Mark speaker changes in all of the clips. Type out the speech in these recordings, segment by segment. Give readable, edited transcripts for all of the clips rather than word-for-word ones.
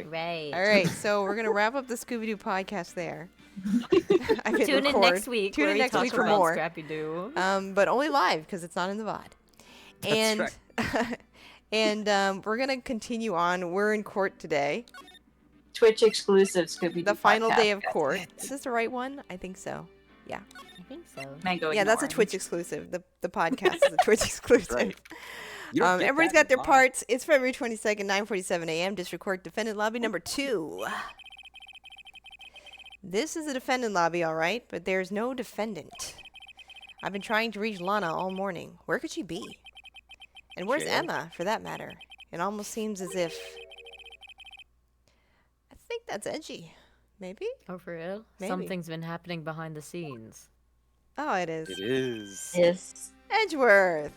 Speaker 1: Right.
Speaker 2: All right, so we're gonna wrap up the Scooby-Doo podcast there. I hit
Speaker 1: Tune in
Speaker 2: record.
Speaker 1: next week.
Speaker 2: Tune
Speaker 1: where
Speaker 2: in
Speaker 1: we
Speaker 2: next
Speaker 1: talk
Speaker 2: week for
Speaker 1: about
Speaker 2: more.
Speaker 1: Scrappy-Doo.
Speaker 2: But only live because it's not in the VOD.
Speaker 3: That's
Speaker 2: right. And we're gonna continue on. We're in court today.
Speaker 4: Twitch exclusive Scooby-Doo
Speaker 2: The final
Speaker 4: podcast.
Speaker 2: day of court. Is this the right one? I think so. Yeah.
Speaker 1: I think so.
Speaker 4: Mango
Speaker 2: Yeah, that's a
Speaker 4: ignoring.
Speaker 2: Twitch exclusive. The podcast is a Twitch exclusive.
Speaker 3: Right. You don't get
Speaker 2: Everybody's
Speaker 3: that
Speaker 2: got their
Speaker 3: in
Speaker 2: parts. It's February 22nd, 9:47 a.m. District Court Defendant Lobby number 2. This is a defendant lobby, all right, but there's no defendant. I've been trying to reach Lana all morning. Where could she be? And where's
Speaker 3: Jail?
Speaker 2: Emma, for that matter? It almost seems as if... I think that's edgy. Maybe?
Speaker 1: Oh, for real?
Speaker 2: Maybe.
Speaker 1: Something's been happening behind the scenes.
Speaker 2: Oh, it is.
Speaker 3: It is.
Speaker 4: Yes.
Speaker 2: Edgeworth.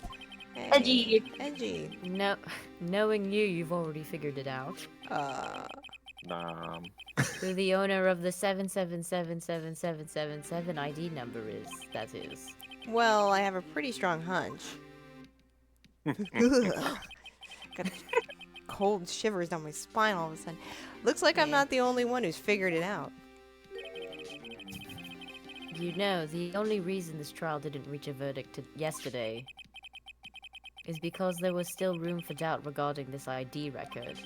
Speaker 2: Hey,
Speaker 4: Edgy.
Speaker 2: Edgy.
Speaker 1: No, knowing you, you've already figured it out. Who the owner of the 7777777 ID number is, that is.
Speaker 2: Well, I have a pretty strong hunch. Got cold shivers down my spine all of a sudden. Looks like I'm not the only one who's figured it out.
Speaker 1: You know, the only reason this trial didn't reach a verdict yesterday is because there was still room for doubt regarding this ID record.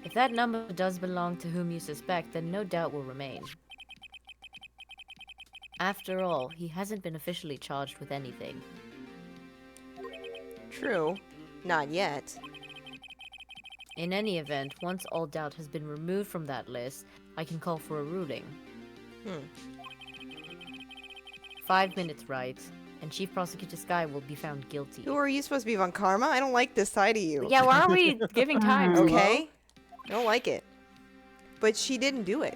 Speaker 1: If that number does belong to whom you suspect, then no doubt will remain. After all, he hasn't been officially charged with anything.
Speaker 2: True. Not yet.
Speaker 1: In any event, once all doubt has been removed from that list, I can call for a ruling. 5 minutes, Wright, and Chief Prosecutor Sky will be found guilty.
Speaker 2: Who are you supposed to be, Von Karma? I don't like this side of you.
Speaker 1: Yeah, why aren't we giving time?
Speaker 2: Okay? I don't like it. But she didn't do it.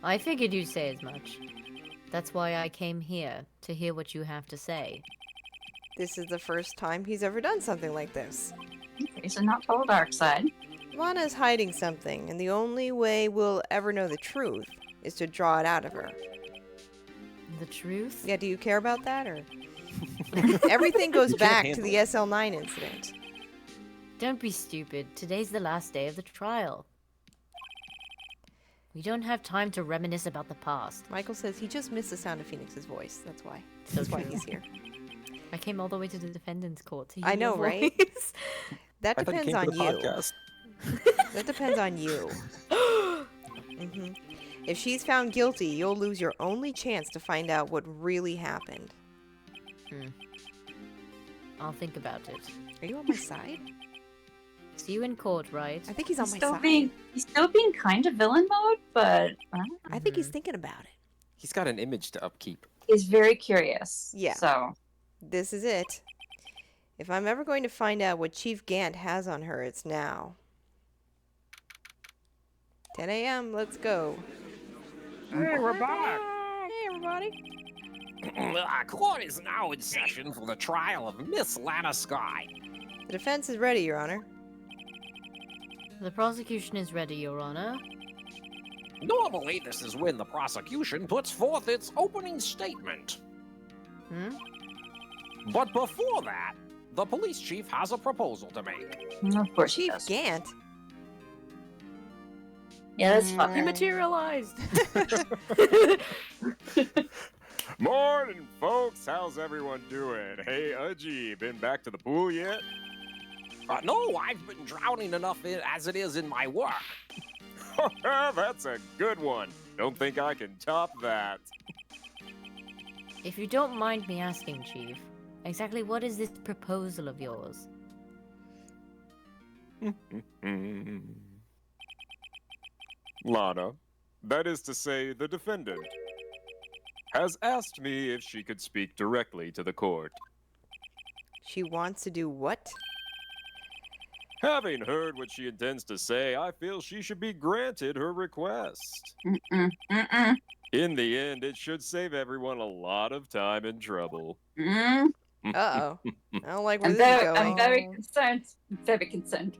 Speaker 1: I figured you'd say as much. That's why I came here, to hear what you have to say.
Speaker 2: This is the first time he's ever done something like this.
Speaker 4: Okay, so not total dark side.
Speaker 2: Lana's hiding something, and the only way we'll ever know the truth is to draw it out of her.
Speaker 1: The truth?
Speaker 2: Yeah, do you care about that, or...? Everything goes
Speaker 3: You can't
Speaker 2: back to
Speaker 3: handle
Speaker 2: the SL9 incident.
Speaker 1: Don't be stupid. Today's the last day of the trial. We don't have time to reminisce about the past.
Speaker 2: Michael says he just missed the sound of Phoenix's voice. That's why.
Speaker 1: So
Speaker 2: That's why
Speaker 1: true.
Speaker 2: he's here.
Speaker 1: I came all the way to the defendant's court to hear
Speaker 2: I know,
Speaker 1: your
Speaker 2: right?
Speaker 1: voice.
Speaker 2: That
Speaker 3: I thought you
Speaker 2: depends
Speaker 3: came
Speaker 2: on
Speaker 3: for the
Speaker 2: you.
Speaker 3: podcast.
Speaker 2: That depends on you. If she's found guilty, you'll lose your only chance to find out what really happened.
Speaker 1: I'll think about it.
Speaker 2: Are you on my side?
Speaker 1: See you in court, right?
Speaker 2: I think he's on my
Speaker 4: Still
Speaker 2: side.
Speaker 4: he's still being kind of villain mode, but
Speaker 2: I think he's thinking about it.
Speaker 3: He's got an image to upkeep.
Speaker 4: he's very curious.
Speaker 2: Yeah.
Speaker 4: So
Speaker 2: This is it. If I'm ever going to find out what Chief Gant has on her, it's now. 10 a.m., let's go.
Speaker 5: Hey, we're back.
Speaker 2: Hey, everybody.
Speaker 5: Court is now in session for the trial of Miss Lana Sky.
Speaker 2: The defense is ready, Your Honor.
Speaker 1: The prosecution is ready, Your Honor.
Speaker 5: Normally, this is when the prosecution puts forth its opening statement. But before that, the police chief has a proposal to make.
Speaker 4: of course he
Speaker 2: Chief
Speaker 4: does.
Speaker 2: Gant?
Speaker 4: Yeah, that's
Speaker 1: He
Speaker 4: fine.
Speaker 1: materialized!
Speaker 6: Morning, folks. How's everyone doing? Hey, Udgy, been back to the pool yet?
Speaker 5: No, I've been drowning enough as it is in my work.
Speaker 6: That's a good one. Don't think I can top that.
Speaker 1: If you don't mind me asking, Chief, exactly what is this proposal of yours?
Speaker 6: Lana, that is to say, the defendant, has asked me if she could speak directly to the court.
Speaker 2: She wants to do what?
Speaker 6: Having heard what she intends to say, I feel she should be granted her request. In the end, it should save everyone a lot of time and trouble.
Speaker 2: Uh-oh. I don't like where
Speaker 4: I'm
Speaker 2: this is
Speaker 4: very,
Speaker 2: going.
Speaker 4: I'm very concerned. I'm very concerned.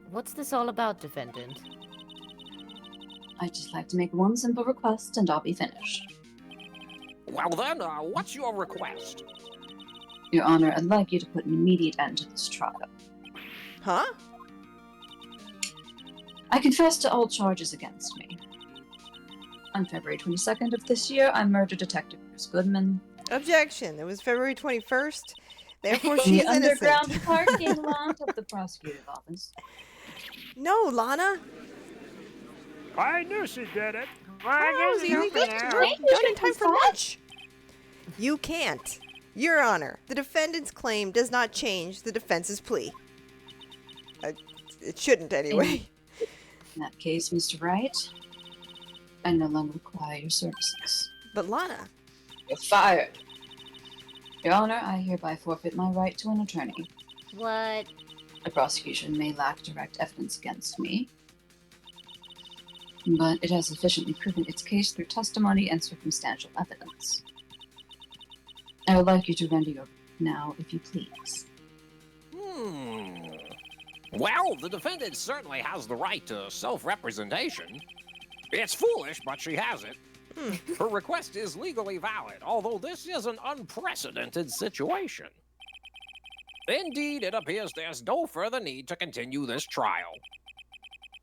Speaker 1: What's this all about, defendant?
Speaker 4: I'd just like to make one simple request and I'll be finished.
Speaker 5: Well then, what's your request?
Speaker 4: Your Honor, I'd like you to put an immediate end to this trial.
Speaker 2: Huh?
Speaker 4: I confess to all charges against me. On February 22nd of this year, I murdered Detective Chris Goodman
Speaker 2: Objection. It was February 21st. Therefore,
Speaker 4: in
Speaker 2: she's
Speaker 4: the underground
Speaker 2: innocent.
Speaker 4: parking lot of the prosecutor's office.
Speaker 2: No, Lana.
Speaker 7: I knew she did it.
Speaker 2: Oh,
Speaker 7: Why,
Speaker 2: we got we're done in time for lunch. You can't. Your Honor, the defendant's claim does not change the defense's plea. It shouldn't, anyway.
Speaker 4: In that case, Mr. Wright, I no longer require your services.
Speaker 2: But Lana.
Speaker 4: You're fired. Your Honor, I hereby forfeit my right to an attorney.
Speaker 1: What?
Speaker 4: The prosecution may lack direct evidence against me, but it has sufficiently proven its case through testimony and circumstantial evidence. I would like you to render your now, if you please.
Speaker 5: Well, the defendant certainly has the right to self-representation. It's foolish, but she has it. Her request is legally valid, although this is an unprecedented situation. Indeed, it appears there's no further need to continue this trial,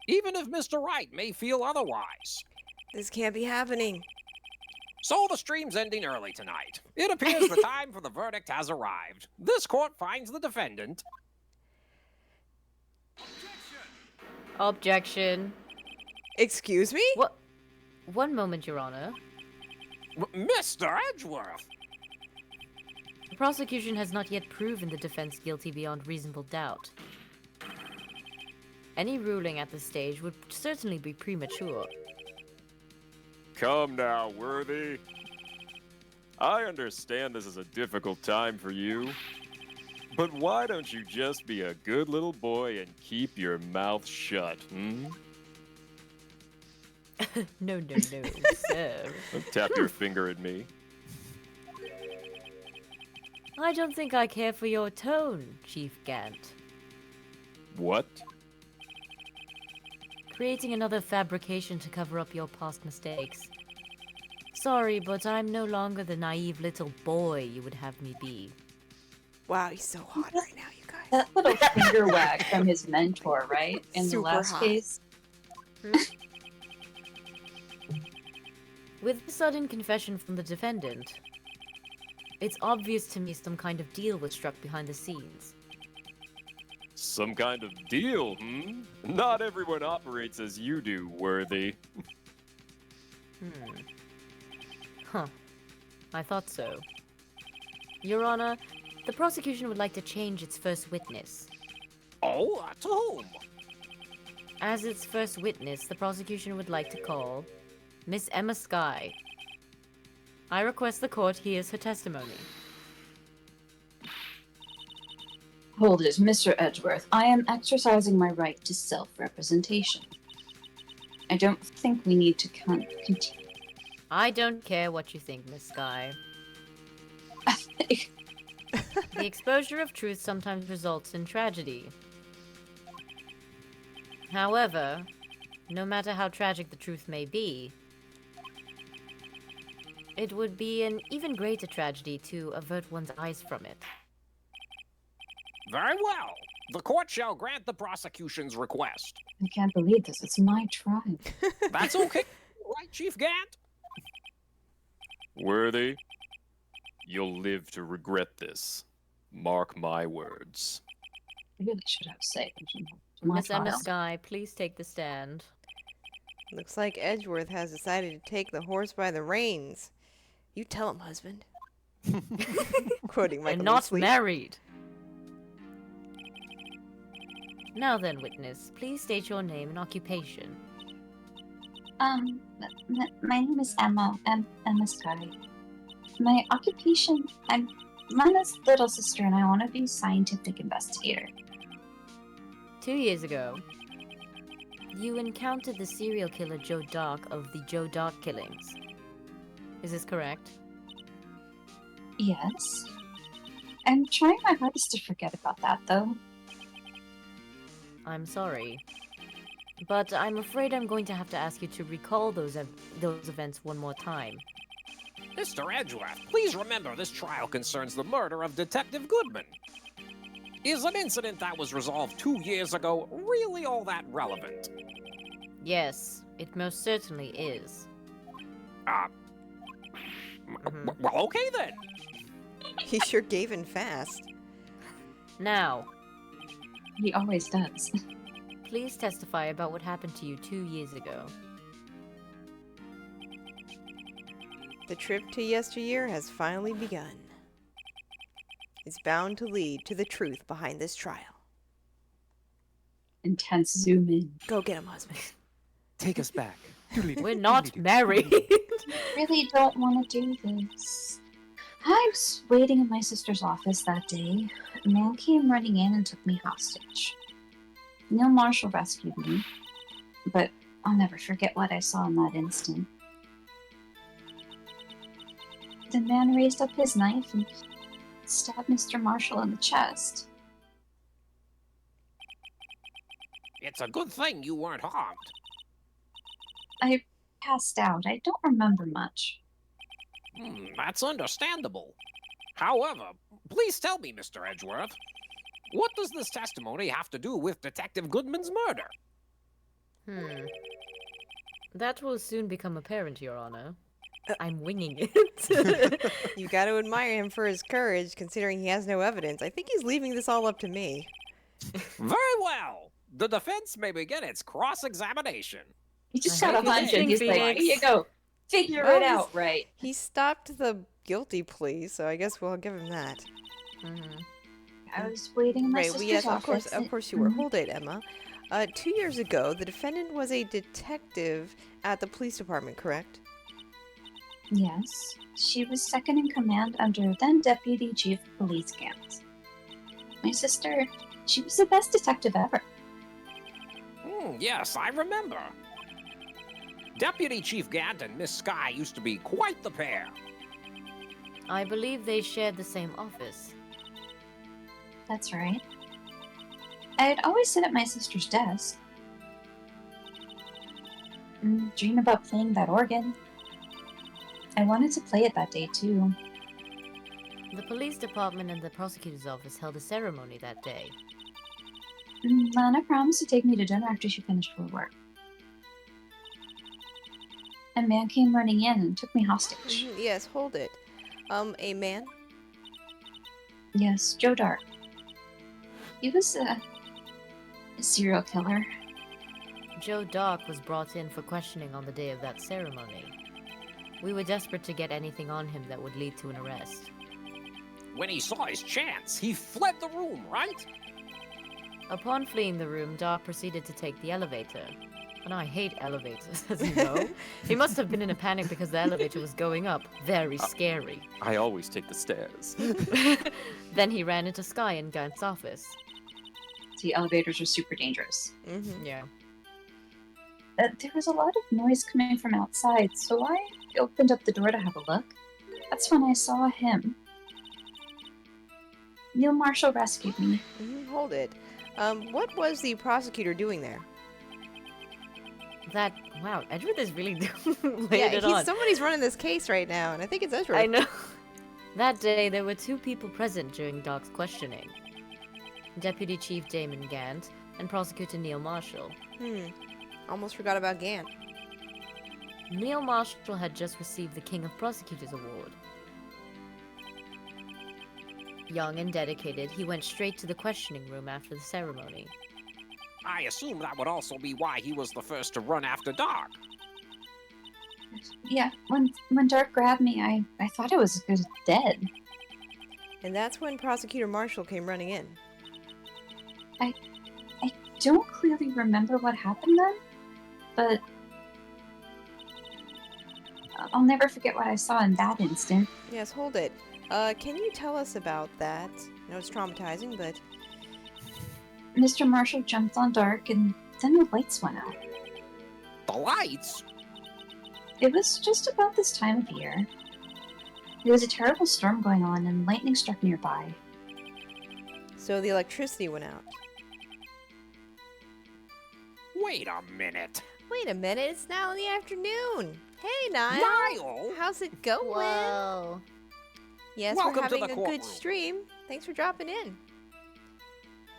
Speaker 5: even if Mr. Wright may feel otherwise.
Speaker 2: This can't be happening.
Speaker 5: So the stream's ending early tonight. It appears the time for the verdict has arrived. This court finds the defendant...
Speaker 1: Objection.
Speaker 2: Excuse me?
Speaker 1: What? One moment, Your Honor.
Speaker 5: Mr. Edgeworth!
Speaker 1: The prosecution has not yet proven the defense guilty beyond reasonable doubt. Any ruling at this stage would certainly be premature.
Speaker 6: Come now, Worthy. I understand this is a difficult time for you, but why don't you just be a good little boy and keep your mouth shut,
Speaker 1: No, sir.
Speaker 6: Don't tap your finger at me.
Speaker 1: I don't think I care for your tone, Chief Gant.
Speaker 6: What?
Speaker 1: Creating another fabrication to cover up your past mistakes. Sorry, but I'm no longer the naive little boy you would have me be.
Speaker 2: Wow, he's so hot right now, you guys.
Speaker 4: That little finger wag from his mentor, right? In
Speaker 2: Super
Speaker 4: the last
Speaker 2: hot.
Speaker 4: case.
Speaker 1: With the sudden confession from the defendant, it's obvious to me some kind of deal was struck behind the scenes.
Speaker 6: Some kind of deal, Not everyone operates as you do, Worthy.
Speaker 1: Huh. I thought so. Your Honor, the prosecution would like to change its first witness.
Speaker 5: Oh, to whom?
Speaker 1: As its first witness, the prosecution would like to call Miss Emma Skye. I request the court hears her testimony.
Speaker 4: Hold it, Mr. Edgeworth. I am exercising my right to self-representation. I don't think we need to continue.
Speaker 1: I don't care what you think, Miss Skye. The exposure of truth sometimes results in tragedy. However, no matter how tragic the truth may be, it would be an even greater tragedy to avert one's eyes from it.
Speaker 5: Very well. The court shall grant the prosecution's request.
Speaker 4: I can't believe this. It's my trial.
Speaker 5: That's okay, right, Chief Gant?
Speaker 6: Worthy, you'll live to regret this. Mark my words.
Speaker 4: I really should have saved my
Speaker 1: Miss Emma
Speaker 4: trial.
Speaker 1: Skye, please take the stand.
Speaker 2: Looks like Edgeworth has decided to take the horse by the reins. You tell him, husband. Quoting Michael
Speaker 1: I'm not
Speaker 2: Sleep.
Speaker 1: married. Now then, witness, please state your name and occupation.
Speaker 8: My name is Emma. Emma Skye. My occupation, I'm Lana's little sister, and I want to be a scientific investigator.
Speaker 1: 2 years ago, you encountered the serial killer Joe Dark of the Joe Dark killings. Is this correct?
Speaker 8: Yes. I'm trying my hardest to forget about that, though.
Speaker 1: I'm sorry. But I'm afraid I'm going to have to ask you to recall those events one more time.
Speaker 5: Mr. Edgeworth, please remember this trial concerns the murder of Detective Goodman. Is an incident that was resolved 2 years ago really all that relevant?
Speaker 1: Yes, it most certainly is.
Speaker 5: Well, okay then.
Speaker 2: He sure gave in fast.
Speaker 1: Now,
Speaker 4: He always does.
Speaker 1: please testify about what happened to you 2 years ago.
Speaker 2: The trip to yesteryear has finally begun. It's bound to lead to the truth behind this trial.
Speaker 4: Intense zoom in.
Speaker 2: Go get him, husband.
Speaker 3: Take us back.
Speaker 1: We're not married.
Speaker 8: Really don't want to do this. I was waiting in my sister's office that day. A man came running in and took me hostage. Neil Marshall rescued me, but I'll never forget what I saw in that instant. The man raised up his knife and stabbed Mr. Marshall in the chest.
Speaker 5: It's a good thing you weren't harmed.
Speaker 8: I passed out. I don't remember much.
Speaker 5: That's understandable. However, please tell me, Mr. Edgeworth, what does this testimony have to do with Detective Goodman's murder?
Speaker 1: That will soon become apparent, Your Honor. I'm winging it.
Speaker 2: You got to admire him for his courage, considering he has no evidence. I think he's leaving this all up to me.
Speaker 5: Very well. The defense may begin its cross-examination.
Speaker 4: He just
Speaker 1: I
Speaker 4: got a
Speaker 1: hope you
Speaker 4: hunch and
Speaker 1: think,
Speaker 4: he's like,
Speaker 1: Phoenix.
Speaker 4: here you go. Figure
Speaker 2: Well,
Speaker 4: it out, right?
Speaker 2: He stopped the guilty plea, so I guess we'll give him that.
Speaker 8: I was waiting in my
Speaker 2: Right,
Speaker 8: sister's
Speaker 2: well, yes,
Speaker 8: office.
Speaker 2: of course you were.
Speaker 8: Mhm.
Speaker 2: Hold it, Emma. 2 years ago, the defendant was a detective at the police department, correct?
Speaker 8: Yes. She was second in command under then Deputy Chief of Police Gant. My sister, she was the best detective ever.
Speaker 5: Yes, I remember. Deputy Chief Gant and Miss Sky used to be quite the pair.
Speaker 1: I believe they shared the same office.
Speaker 8: That's right. I'd always sit at my sister's desk. And dream about playing that organ. I wanted to play it that day, too.
Speaker 1: The police department and the prosecutor's office held a ceremony that day.
Speaker 8: Lana promised to take me to dinner after she finished her work. A man came running in and took me hostage.
Speaker 2: Yes, hold it. A man?
Speaker 8: Yes, Joe Dark. He was a serial killer.
Speaker 1: Joe Dark was brought in for questioning on the day of that ceremony. We were desperate to get anything on him that would lead to an arrest.
Speaker 5: When he saw his chance, he fled the room, right?
Speaker 1: Upon fleeing the room, Dark proceeded to take the elevator. And I hate elevators, as you know. He must have been in a panic because the elevator was going up. Very scary.
Speaker 3: I always take the stairs.
Speaker 1: Then he ran into Sky in Gant's office.
Speaker 4: The elevators are super dangerous.
Speaker 1: Yeah.
Speaker 8: There was a lot of noise coming from outside, so I opened up the door to have a look. That's when I saw him. Neil Marshall rescued me.
Speaker 2: Hold it. What was the prosecutor doing there?
Speaker 1: Wow, Edward is really laying it on.
Speaker 2: Somebody's running this case right now, and I think it's Ezra.
Speaker 1: I know. That day, there were 2 people present during Dark's questioning. Deputy Chief Damon Gant and Prosecutor Neil Marshall.
Speaker 2: Almost forgot about Gant.
Speaker 1: Neil Marshall had just received the King of Prosecutors Award. Young and dedicated, he went straight to the questioning room after the ceremony.
Speaker 5: I assume that would also be why he was the first to run after Dark.
Speaker 8: Yeah, when Dark grabbed me, I thought I was dead.
Speaker 2: And that's when Prosecutor Marshall came running in.
Speaker 8: I don't clearly remember what happened then, but I'll never forget what I saw in that instant.
Speaker 2: Yes, hold it. Can you tell us about that? I know it's traumatizing, but...
Speaker 8: Mr. Marshall jumped on Dark, and then the lights went out.
Speaker 5: The lights?
Speaker 8: It was just about this time of year. There was a terrible storm going on, and lightning struck nearby.
Speaker 2: So the electricity went out.
Speaker 5: Wait a minute.
Speaker 2: Wait a minute, it's now in the afternoon. Hey, Niall.
Speaker 5: Niall?
Speaker 2: How's it going?
Speaker 1: Whoa.
Speaker 2: Yes,
Speaker 5: Welcome
Speaker 2: we're
Speaker 5: to
Speaker 2: having
Speaker 5: the
Speaker 2: a good
Speaker 5: courtroom.
Speaker 2: stream. Thanks for dropping in.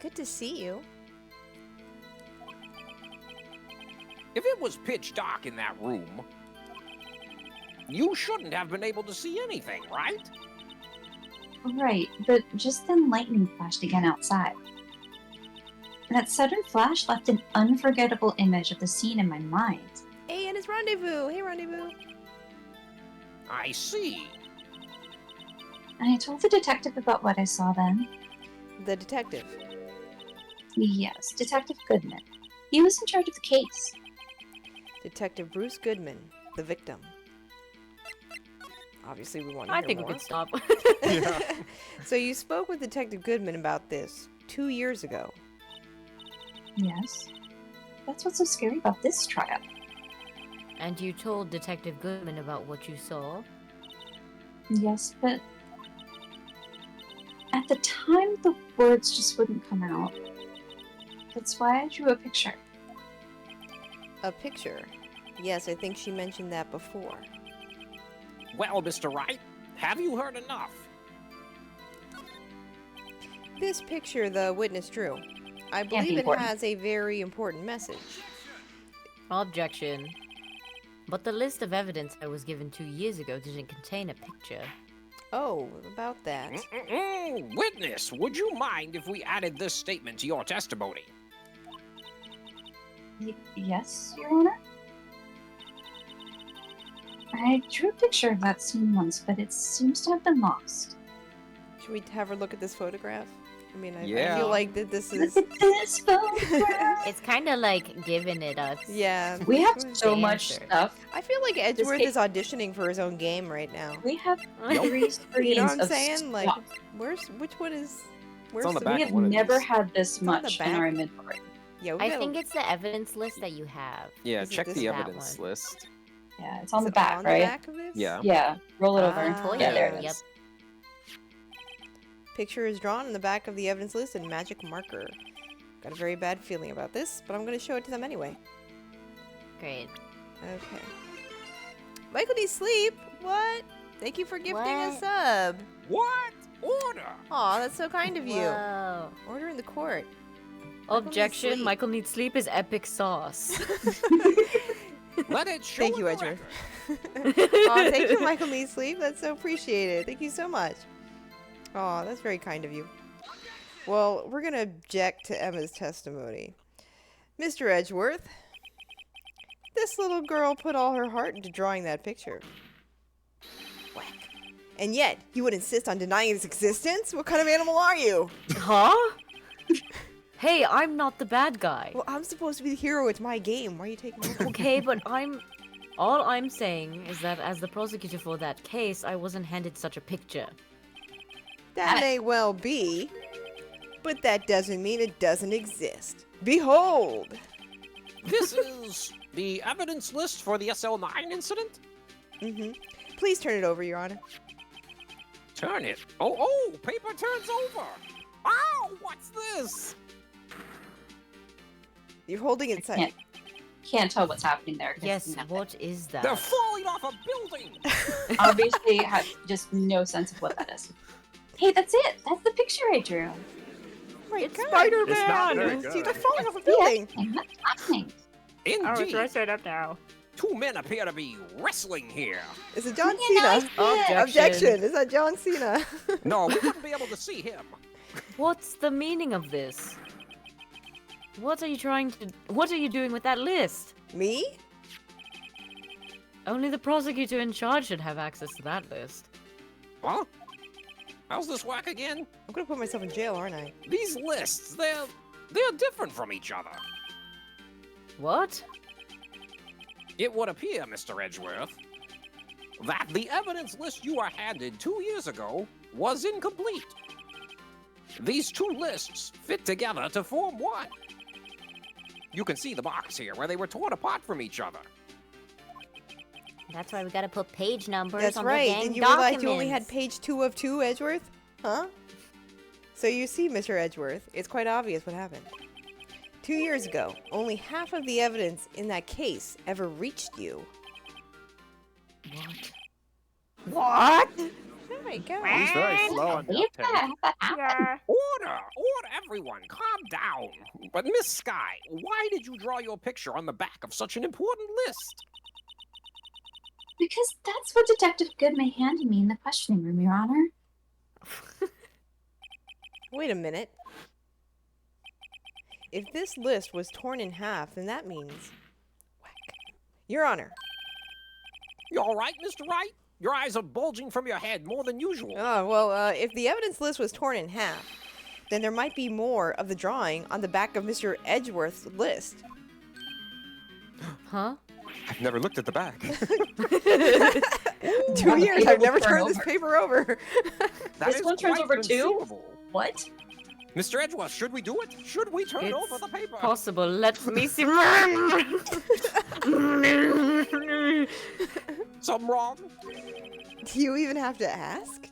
Speaker 2: Good to see you.
Speaker 5: If it was pitch dark in that room, you shouldn't have been able to see anything, right?
Speaker 8: Right, but just then lightning flashed again outside. That sudden flash left an unforgettable image of the scene in my mind.
Speaker 2: Hey, and it's Rendezvous. Hey, Rendezvous.
Speaker 5: I see.
Speaker 8: I told the detective about what I saw then.
Speaker 2: The detective.
Speaker 8: Yes, Detective Goodman. He was in charge of the case.
Speaker 2: Detective Bruce Goodman, the victim. Obviously, we want to
Speaker 1: I
Speaker 2: hear
Speaker 1: think we
Speaker 2: more.
Speaker 1: could stop.
Speaker 2: So you spoke with Detective Goodman about this 2 years ago.
Speaker 8: Yes. That's what's so scary about this trial.
Speaker 1: And you told Detective Goodman about what you saw?
Speaker 8: Yes, but at the time the words just wouldn't come out. That's why I drew a picture.
Speaker 2: A picture. Yes, I think she mentioned that before.
Speaker 5: Well, Mr. Wright, have you heard enough?
Speaker 2: This picture the witness drew. I
Speaker 8: be
Speaker 2: believe it
Speaker 8: important.
Speaker 2: has a very important message.
Speaker 1: Objection. But the list of evidence I was given 2 years ago didn't contain a picture.
Speaker 2: Oh, about that.
Speaker 5: Witness, would you mind if we added this statement to your testimony?
Speaker 8: Yes, Your Honor? I drew a picture of that scene once, but it seems to have been lost.
Speaker 2: Should we have her look at this photograph? I mean, I
Speaker 5: Yeah.
Speaker 2: feel like that this
Speaker 8: Look
Speaker 2: is...
Speaker 8: at this photograph!
Speaker 1: It's kind of like giving it us.
Speaker 2: Yeah.
Speaker 8: We have
Speaker 2: this
Speaker 8: so
Speaker 2: was-
Speaker 8: much
Speaker 1: answer.
Speaker 8: stuff.
Speaker 2: I feel like Edgeworth
Speaker 8: case-
Speaker 2: is auditioning for his own game right now.
Speaker 8: We have 3 screens
Speaker 2: You know what I'm
Speaker 8: of
Speaker 2: saying? Like,
Speaker 8: stuff.
Speaker 2: which one is... Where's
Speaker 3: on the
Speaker 8: We
Speaker 3: back
Speaker 8: have
Speaker 3: of one of
Speaker 8: never
Speaker 3: these.
Speaker 8: had this
Speaker 2: on the
Speaker 8: much in
Speaker 2: back.
Speaker 8: our inventory.
Speaker 2: Yeah, we
Speaker 1: I
Speaker 2: gotta-
Speaker 1: think it's the evidence list that you have.
Speaker 3: Yeah,
Speaker 2: Isn't
Speaker 3: check
Speaker 2: this
Speaker 3: the
Speaker 1: that
Speaker 3: evidence
Speaker 1: one?
Speaker 3: list.
Speaker 8: Yeah, it's on
Speaker 2: is
Speaker 8: the
Speaker 2: it
Speaker 8: back,
Speaker 2: on
Speaker 8: right?
Speaker 2: the back of this?
Speaker 3: Yeah.
Speaker 8: Yeah, roll it over.
Speaker 2: Ah,
Speaker 8: Yeah, there it
Speaker 1: Yep.
Speaker 8: is.
Speaker 2: Picture is drawn in the back of the evidence list in magic marker. Got a very bad feeling about this, but I'm going to show it to them anyway.
Speaker 1: Great.
Speaker 2: Okay. Michael needs sleep. What? Thank you for gifting a
Speaker 1: What?
Speaker 2: sub.
Speaker 5: What? Order!
Speaker 2: Aw, that's so kind of you.
Speaker 1: Whoa.
Speaker 2: Order in the court. Michael needs
Speaker 1: Objection.
Speaker 2: sleep.
Speaker 1: Michael needs sleep is epic sauce.
Speaker 5: Let it show
Speaker 2: Thank
Speaker 5: in
Speaker 2: you,
Speaker 5: the
Speaker 2: Edgeworth.
Speaker 5: record.
Speaker 2: Aw, thank you, Michael needs sleep. That's so appreciated. Thank you so much. Aw, that's very kind of you. Well, we're going to object to Emma's testimony. Mr. Edgeworth, this little girl put all her heart into drawing that picture. Whack. And yet, you would insist on denying its existence? What kind of animal are you?
Speaker 1: Huh? Hey, I'm not the bad guy.
Speaker 2: Well, I'm supposed to be the hero. It's my game. Why are you taking over?
Speaker 1: Okay, but all I'm saying is that as the prosecutor for that case, I wasn't handed such a picture.
Speaker 2: That may well be, but that doesn't mean it doesn't exist. Behold!
Speaker 5: This is the evidence list for the SL9 incident?
Speaker 2: Mm-hmm. Please turn it over, Your Honor.
Speaker 5: Turn it. Oh, paper turns over. Ow, what's this?
Speaker 2: You're holding it tight.
Speaker 8: Can't tell what's happening there. 'cause
Speaker 1: Yes,
Speaker 8: nothing.
Speaker 1: what is that?
Speaker 5: They're falling off a building.
Speaker 8: Obviously have just no sense of what that is. Hey, that's it. That's the picture I drew.
Speaker 2: My
Speaker 1: It's
Speaker 2: God.
Speaker 1: Spider-Man!
Speaker 7: It's not very
Speaker 2: See,
Speaker 7: good.
Speaker 2: they're falling off a building.
Speaker 8: And what's happening?
Speaker 5: Indeed.
Speaker 1: it up now.
Speaker 5: Two men appear to be wrestling here.
Speaker 2: Is it John
Speaker 8: Yeah,
Speaker 2: Cena?
Speaker 8: nice.
Speaker 2: Objection. Is that John Cena?
Speaker 5: No, we wouldn't be able to see him.
Speaker 1: What's the meaning of this? What are you doing with that list?
Speaker 2: Me?
Speaker 1: Only the prosecutor in charge should have access to that list.
Speaker 5: Huh? How's this work again?
Speaker 2: I'm gonna put myself in jail, aren't I?
Speaker 5: These lists, they're different from each other.
Speaker 1: What?
Speaker 5: It would appear, Mr. Edgeworth, that the evidence list you were handed 2 years ago was incomplete. These two lists fit together to form one. You can see the box here where they were torn apart from each other.
Speaker 1: That's why we gotta put page numbers
Speaker 2: That's
Speaker 1: on
Speaker 2: right.
Speaker 1: the dang
Speaker 2: Didn't you realize you only had
Speaker 1: documents.
Speaker 2: page 2 of 2, Edgeworth? Huh? So you see, Mr. Edgeworth, it's quite obvious what happened. 2 years ago, only half of the evidence in that case ever reached you.
Speaker 1: What?
Speaker 2: Oh my God.
Speaker 7: He's very slow on the
Speaker 8: Yeah,
Speaker 7: uptake.
Speaker 8: that happened.
Speaker 5: Order, everyone, calm down. But Miss Sky, why did you draw your picture on the back of such an important list?
Speaker 8: Because that's what Detective Goodman handed me in the questioning room, Your Honor.
Speaker 2: Wait a minute. If this list was torn in half, then that means... Whack. Your Honor.
Speaker 5: You all right, Mr. Wright? Your eyes are bulging from your head more than usual.
Speaker 2: Oh, well, if the evidence list was torn in half, then there might be more of the drawing on the back of Mr. Edgeworth's list.
Speaker 1: Huh?
Speaker 3: I've never looked at the back.
Speaker 2: 2 years,
Speaker 4: paper
Speaker 2: I've
Speaker 4: will
Speaker 2: never
Speaker 4: turn
Speaker 2: turned this
Speaker 4: over.
Speaker 2: paper over.
Speaker 5: That
Speaker 4: This
Speaker 5: is
Speaker 4: one turns
Speaker 5: quite
Speaker 4: over too?
Speaker 5: conceivable.
Speaker 4: What?
Speaker 5: Mr. Edgeworth, should we do it? Should we turn
Speaker 1: It's
Speaker 5: over the paper?
Speaker 1: possible. Let me see.
Speaker 5: Something wrong?
Speaker 2: Do you even have to ask?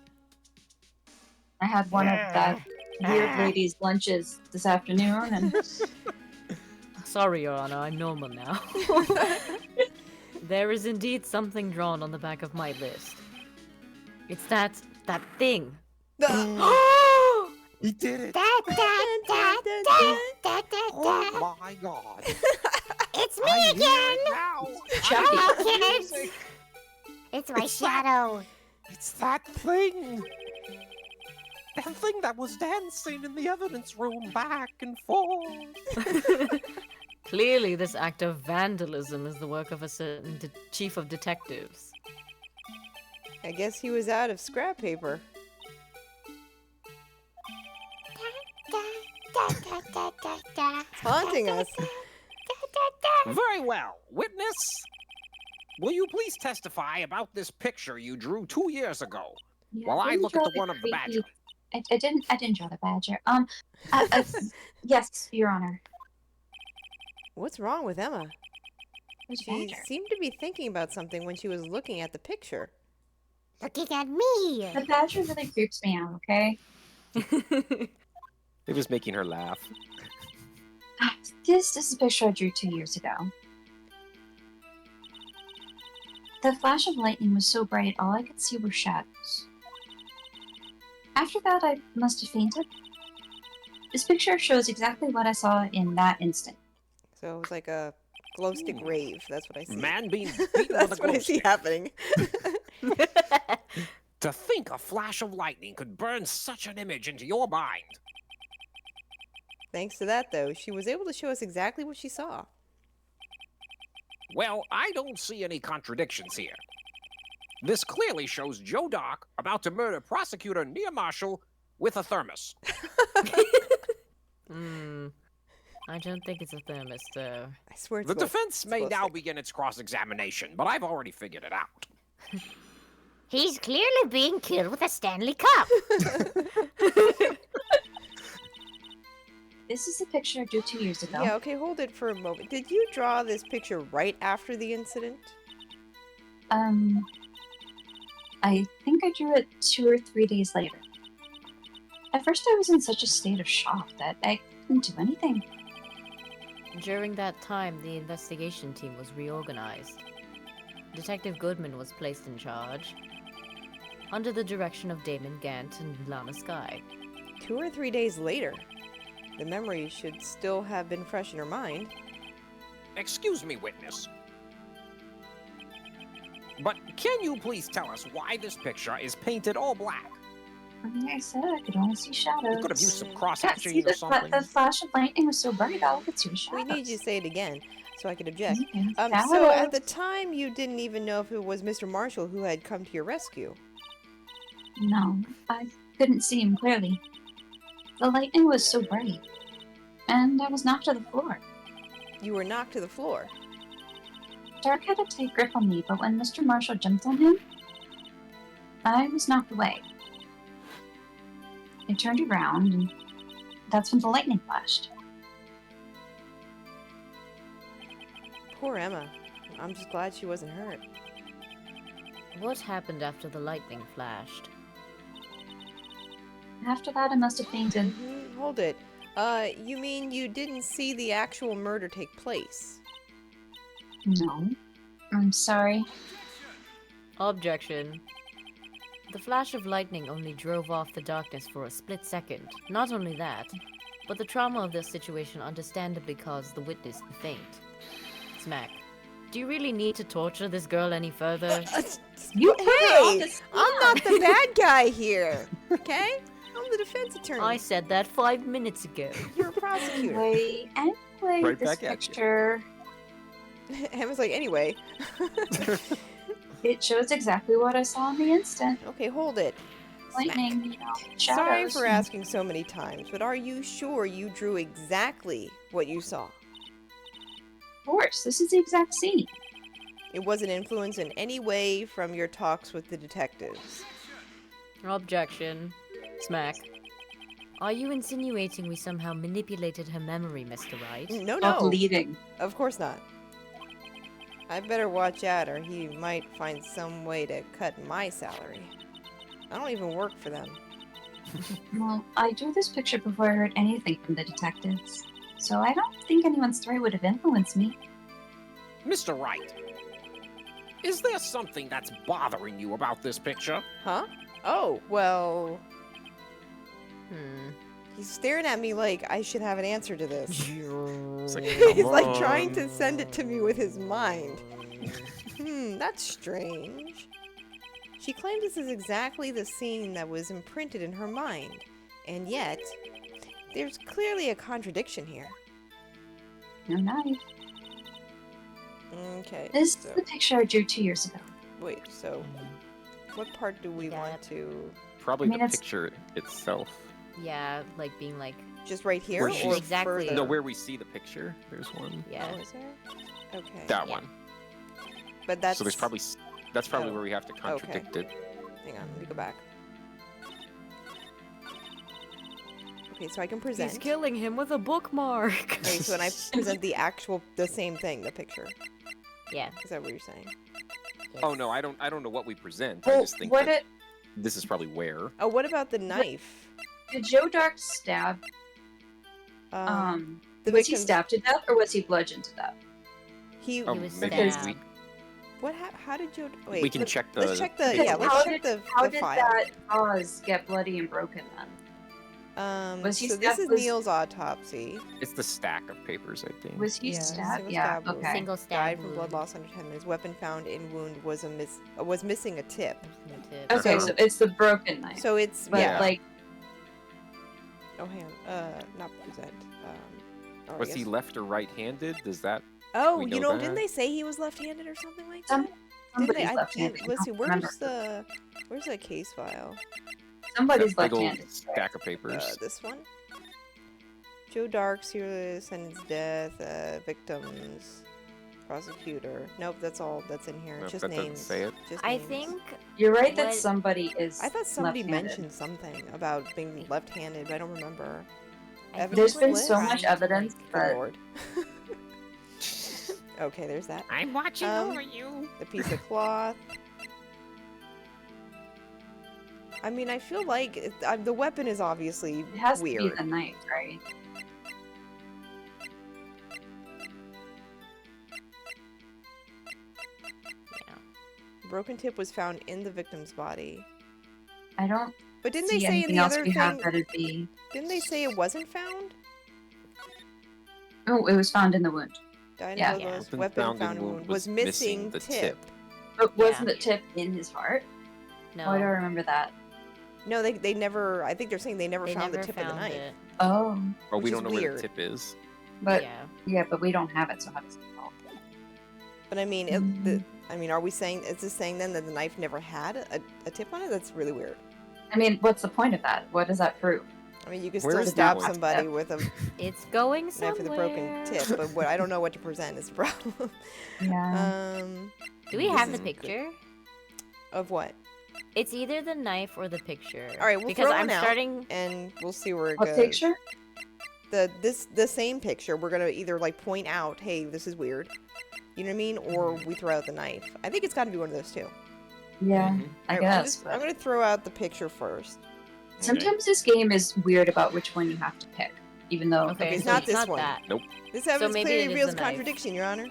Speaker 4: I had one of that weird lady's lunches this afternoon, and
Speaker 1: Sorry, Your Honor, I'm normal now. There is indeed something drawn on the back of my list. It's that thing.
Speaker 3: He did it.
Speaker 5: Oh my god.
Speaker 9: It's me again!
Speaker 5: Now.
Speaker 9: Hello, kids! It's my shadow.
Speaker 5: It's that thing. That thing that was dancing in the evidence room back and forth.
Speaker 1: Clearly, this act of vandalism is the work of a certain chief of detectives.
Speaker 2: I guess he was out of scrap paper. It's haunting us.
Speaker 5: Very well. Witness, will you please testify about this picture you drew 2 years ago?
Speaker 8: Yeah,
Speaker 5: While I
Speaker 8: didn't
Speaker 5: look at
Speaker 8: draw
Speaker 5: the one of the
Speaker 8: creepy-
Speaker 5: badger.
Speaker 8: I didn't draw the badger. Yes, Your Honor.
Speaker 2: What's wrong with Emma?
Speaker 8: Which
Speaker 2: She
Speaker 8: badger?
Speaker 2: seemed to be thinking about something when she was looking at the picture.
Speaker 9: Looking at me.
Speaker 8: The badger really creeps me out, okay?
Speaker 3: It was making her laugh.
Speaker 8: This is a picture I drew 2 years ago. The flash of lightning was so bright, all I could see were shadows. After that, I must have fainted. This picture shows exactly what I saw in that instant.
Speaker 2: So it was like a glow stick rave. That's what I see.
Speaker 5: Man being beaten with a
Speaker 2: That's what I
Speaker 5: glow
Speaker 2: see
Speaker 5: stick.
Speaker 2: happening.
Speaker 5: To think a flash of lightning could burn such an image into your mind.
Speaker 2: Thanks to that, though, she was able to show us exactly what she saw.
Speaker 5: Well, I don't see any contradictions here. This clearly shows Joe Doc about to murder prosecutor Nia Marshall with a thermos.
Speaker 1: I don't think it's a thermos, though.
Speaker 2: I swear it's
Speaker 5: The
Speaker 2: glow-
Speaker 5: defense
Speaker 2: it's
Speaker 5: may
Speaker 2: glow
Speaker 5: now
Speaker 2: stick.
Speaker 5: begin its cross-examination, but I've already figured it out.
Speaker 9: He's clearly being killed with a Stanley Cup.
Speaker 8: This is a picture I drew 2 years ago.
Speaker 2: Yeah, okay, hold it for a moment. Did you draw this picture right after the incident?
Speaker 8: I think I drew it 2 or 3 days later. At first, I was in such a state of shock that I couldn't do anything.
Speaker 1: During that time, the investigation team was reorganized. Detective Goodman was placed in charge, under the direction of Damon Gant and Lana Sky.
Speaker 2: 2 or 3 days later. The memory should still have been fresh in her mind.
Speaker 5: Excuse me, witness. But can you please tell us why this picture is painted all black?
Speaker 8: Like I said, I could only see shadows.
Speaker 5: You could have used some
Speaker 8: Yeah, see,
Speaker 5: cross-hatching or something.
Speaker 8: the flash of lightning was so bright, all I could see was
Speaker 2: We
Speaker 8: shadows.
Speaker 2: need you to say it again so I could object.
Speaker 8: Okay,
Speaker 2: So at the
Speaker 8: shadows.
Speaker 2: time, you didn't even know if it was Mr. Marshall who had come to your rescue.
Speaker 8: No, I couldn't see him clearly. The lightning was so bright, and I was knocked to the floor.
Speaker 2: You were knocked to the floor.
Speaker 8: Dark had a tight grip on me, but when Mr. Marshall jumped on him, I was knocked away. I turned around, and that's when the lightning flashed.
Speaker 2: Poor Emma. I'm just glad she wasn't hurt.
Speaker 1: What happened after the lightning flashed?
Speaker 8: After that, I must have fainted.
Speaker 2: Hold it. You mean you didn't see the actual murder take place?
Speaker 8: No, I'm sorry.
Speaker 1: Objection. The flash of lightning only drove off the darkness for a split second. Not only that, but the trauma of this situation understandably caused the witness to faint. Smack. Do you really need to torture this girl any further?
Speaker 4: You put her on
Speaker 2: Hey,
Speaker 4: the
Speaker 2: I'm not the bad guy here. Okay? I'm the defense attorney.
Speaker 1: I said that 5 minutes ago.
Speaker 2: You're a prosecutor.
Speaker 4: Anyway,
Speaker 3: Right
Speaker 4: this
Speaker 3: back at you.
Speaker 4: picture,
Speaker 2: Emma's like, anyway.
Speaker 4: it shows exactly what I saw on the instant.
Speaker 2: Okay, hold it.
Speaker 4: Lightning, you know,
Speaker 2: Sorry
Speaker 4: shadows.
Speaker 2: for asking so many times, but are you sure you drew exactly what you saw?
Speaker 4: Of course, this is the exact scene.
Speaker 2: It wasn't influenced in any way from your talks with the detectives.
Speaker 1: Objection. Smack. Are you insinuating we somehow manipulated her memory, Mr. Wright?
Speaker 2: No,
Speaker 4: Stop
Speaker 2: no.
Speaker 4: leading.
Speaker 2: Of course not. I better watch out or he might find some way to cut my salary. I don't even work for them.
Speaker 4: Well, I drew this picture before I heard anything from the detectives, so I don't think anyone's story would have influenced me.
Speaker 5: Mr. Wright, is there something that's bothering you about this picture?
Speaker 2: Huh? Oh, well,
Speaker 1: Hmm.
Speaker 2: he's staring at me like I should have an answer to this.
Speaker 3: It's like,
Speaker 2: He's
Speaker 3: come
Speaker 2: like trying to
Speaker 3: on.
Speaker 2: send it to me with his mind. That's strange. She claims this is exactly the scene that was imprinted in her mind, and yet, there's clearly a contradiction here.
Speaker 4: No knife.
Speaker 2: Okay,
Speaker 4: This
Speaker 2: so,
Speaker 4: is the picture I drew 2 years ago.
Speaker 2: wait, so, what part do we want to...
Speaker 3: Probably
Speaker 4: I mean,
Speaker 3: the
Speaker 4: it's-
Speaker 3: picture itself.
Speaker 1: Yeah, like being like,
Speaker 2: Just right here,
Speaker 3: Where
Speaker 2: or
Speaker 3: she's-
Speaker 1: Exactly.
Speaker 2: further?
Speaker 3: No, where we see the picture. There's one.
Speaker 1: yeah.
Speaker 2: Oh, is there? Okay.
Speaker 3: That
Speaker 1: Yeah.
Speaker 3: one.
Speaker 2: But that's...
Speaker 3: So there's probably that's probably
Speaker 2: Oh,
Speaker 3: where we have to contradict it.
Speaker 2: Hang on, let me go back. Okay, so I can present.
Speaker 1: He's killing him with a bookmark.
Speaker 2: Okay, so when I present the same thing, the picture.
Speaker 1: Yeah.
Speaker 2: Is that what you're saying?
Speaker 3: Oh no, I don't know what we present. I
Speaker 4: Well,
Speaker 3: just think
Speaker 4: what
Speaker 3: that
Speaker 4: it
Speaker 3: this is probably where.
Speaker 2: Oh, what about the knife?
Speaker 4: did Joe Dark stab?
Speaker 2: The
Speaker 4: Was he
Speaker 2: victim's-
Speaker 4: stabbed to death or was he bludgeoned to death?
Speaker 2: He.
Speaker 3: Oh,
Speaker 1: He was
Speaker 3: maybe
Speaker 1: stabbed.
Speaker 3: we,
Speaker 2: What? How did you? Wait.
Speaker 3: we can
Speaker 2: let-
Speaker 3: check the.
Speaker 2: Let's check the.
Speaker 4: Because
Speaker 2: Yeah, let's
Speaker 4: how
Speaker 2: check
Speaker 4: did-
Speaker 2: the
Speaker 4: How did
Speaker 2: file.
Speaker 4: that vase get bloody and broken then? Was he
Speaker 2: so this
Speaker 4: stabbed-
Speaker 2: is
Speaker 4: was-
Speaker 2: Neil's autopsy.
Speaker 3: It's the stack of papers, I think.
Speaker 4: Was he
Speaker 2: Yeah,
Speaker 4: stabbed?
Speaker 2: single
Speaker 4: Yeah.
Speaker 2: stab wound.
Speaker 4: Okay.
Speaker 1: Single stab
Speaker 2: Died from blood
Speaker 1: wound.
Speaker 2: loss under 10 minutes. Weapon found in wound was was missing a tip.
Speaker 4: Okay, so it's the broken knife.
Speaker 2: So it's
Speaker 4: but
Speaker 2: yeah.
Speaker 4: like,
Speaker 2: Oh, hang on. Not present. Oh, I
Speaker 3: Was he
Speaker 2: guess-
Speaker 3: left or right-handed? Does that?
Speaker 2: Oh,
Speaker 3: we
Speaker 2: you
Speaker 3: know
Speaker 2: know, didn't
Speaker 3: that?
Speaker 2: they say he was left-handed or something like
Speaker 4: Some-
Speaker 2: that? Didn't
Speaker 4: somebody's
Speaker 2: they?
Speaker 4: left-handed. I
Speaker 2: Let's see.
Speaker 4: don't remember.
Speaker 2: Where's the case file?
Speaker 4: somebody's
Speaker 3: that big old
Speaker 4: left-handed.
Speaker 3: stack of papers.
Speaker 2: This one. Joe Dark, serious sentence death. Victims. Prosecutor. Nope, that's all that's in here.
Speaker 3: Nope,
Speaker 2: Just
Speaker 3: that doesn't
Speaker 2: names.
Speaker 3: say it.
Speaker 2: Just
Speaker 1: I
Speaker 2: names.
Speaker 1: think
Speaker 4: You're right that
Speaker 1: What-
Speaker 4: somebody is.
Speaker 2: I thought somebody
Speaker 4: left-handed.
Speaker 2: mentioned something about being left-handed, but I don't remember.
Speaker 1: I think
Speaker 2: There's
Speaker 1: we're
Speaker 2: been so
Speaker 1: trying
Speaker 4: much
Speaker 1: to,
Speaker 4: evidence
Speaker 1: like,
Speaker 2: Good
Speaker 4: But-
Speaker 2: lord. Okay, there's that.
Speaker 5: I'm watching
Speaker 2: Um,
Speaker 5: over you.
Speaker 2: The piece of cloth. I mean, I feel like the weapon is obviously
Speaker 4: It has
Speaker 2: weird.
Speaker 4: to be the knife, right?
Speaker 2: Broken tip was found in the victim's body.
Speaker 4: I don't
Speaker 2: But didn't
Speaker 4: see
Speaker 2: they say in
Speaker 4: anything
Speaker 2: the
Speaker 4: else
Speaker 2: other
Speaker 4: we have
Speaker 2: thing?
Speaker 4: that'd be.
Speaker 2: Didn't they say it wasn't found?
Speaker 4: Oh, it was found in the wound.
Speaker 2: Died
Speaker 4: Yeah.
Speaker 2: of blood loss,
Speaker 3: Weapon
Speaker 2: weapon
Speaker 3: found in
Speaker 2: found in
Speaker 3: wound
Speaker 2: wound
Speaker 3: was
Speaker 2: was missing
Speaker 3: the
Speaker 2: tip.
Speaker 4: But wasn't
Speaker 1: Yeah.
Speaker 4: the tip in his heart?
Speaker 1: No.
Speaker 4: Why do I remember that?
Speaker 2: No, they never. I think they're saying they never
Speaker 1: They
Speaker 2: found
Speaker 1: never
Speaker 2: the tip of the
Speaker 1: found
Speaker 2: knife.
Speaker 1: it.
Speaker 4: Oh,
Speaker 3: Oh, we
Speaker 2: which
Speaker 3: don't
Speaker 2: is
Speaker 3: know where
Speaker 2: weird.
Speaker 3: the tip is.
Speaker 4: but
Speaker 1: Yeah.
Speaker 4: yeah, but we don't have it, so how does it help?
Speaker 2: But I mean, are we saying? Is this saying then that the knife never had a tip on it? That's really weird.
Speaker 4: I mean, what's the point of that? What does that prove?
Speaker 2: I mean, you could
Speaker 3: Where
Speaker 2: still
Speaker 3: is
Speaker 2: stab
Speaker 3: that one?
Speaker 2: somebody with a
Speaker 1: It's going
Speaker 2: knife
Speaker 1: somewhere.
Speaker 2: with a broken tip, but what, I don't know what to present is the problem.
Speaker 4: Yeah.
Speaker 1: Do we
Speaker 2: This
Speaker 1: have the
Speaker 2: is good.
Speaker 1: picture?
Speaker 2: Of what?
Speaker 1: It's either the knife or the picture.
Speaker 2: All right, we'll
Speaker 1: because
Speaker 2: throw
Speaker 1: I'm
Speaker 2: one out.
Speaker 1: starting.
Speaker 2: And we'll see where it
Speaker 4: What
Speaker 2: goes.
Speaker 4: picture?
Speaker 2: The same picture. We're gonna either like point out, hey, this is weird. You know what I mean? Or we throw out the knife. I think it's got to be one of those two.
Speaker 4: Yeah,
Speaker 3: Mhm.
Speaker 4: I
Speaker 2: Alright,
Speaker 4: guess.
Speaker 2: I'm gonna throw out the picture first.
Speaker 4: Sometimes this game is weird about which one you have to pick, even though
Speaker 1: Okay,
Speaker 2: it's
Speaker 1: so
Speaker 2: not
Speaker 1: it's
Speaker 2: this
Speaker 1: not
Speaker 2: one.
Speaker 1: that.
Speaker 2: This evidence
Speaker 1: maybe
Speaker 2: clearly
Speaker 1: it is
Speaker 2: reveals
Speaker 1: the knife.
Speaker 2: contradiction, Your Honor.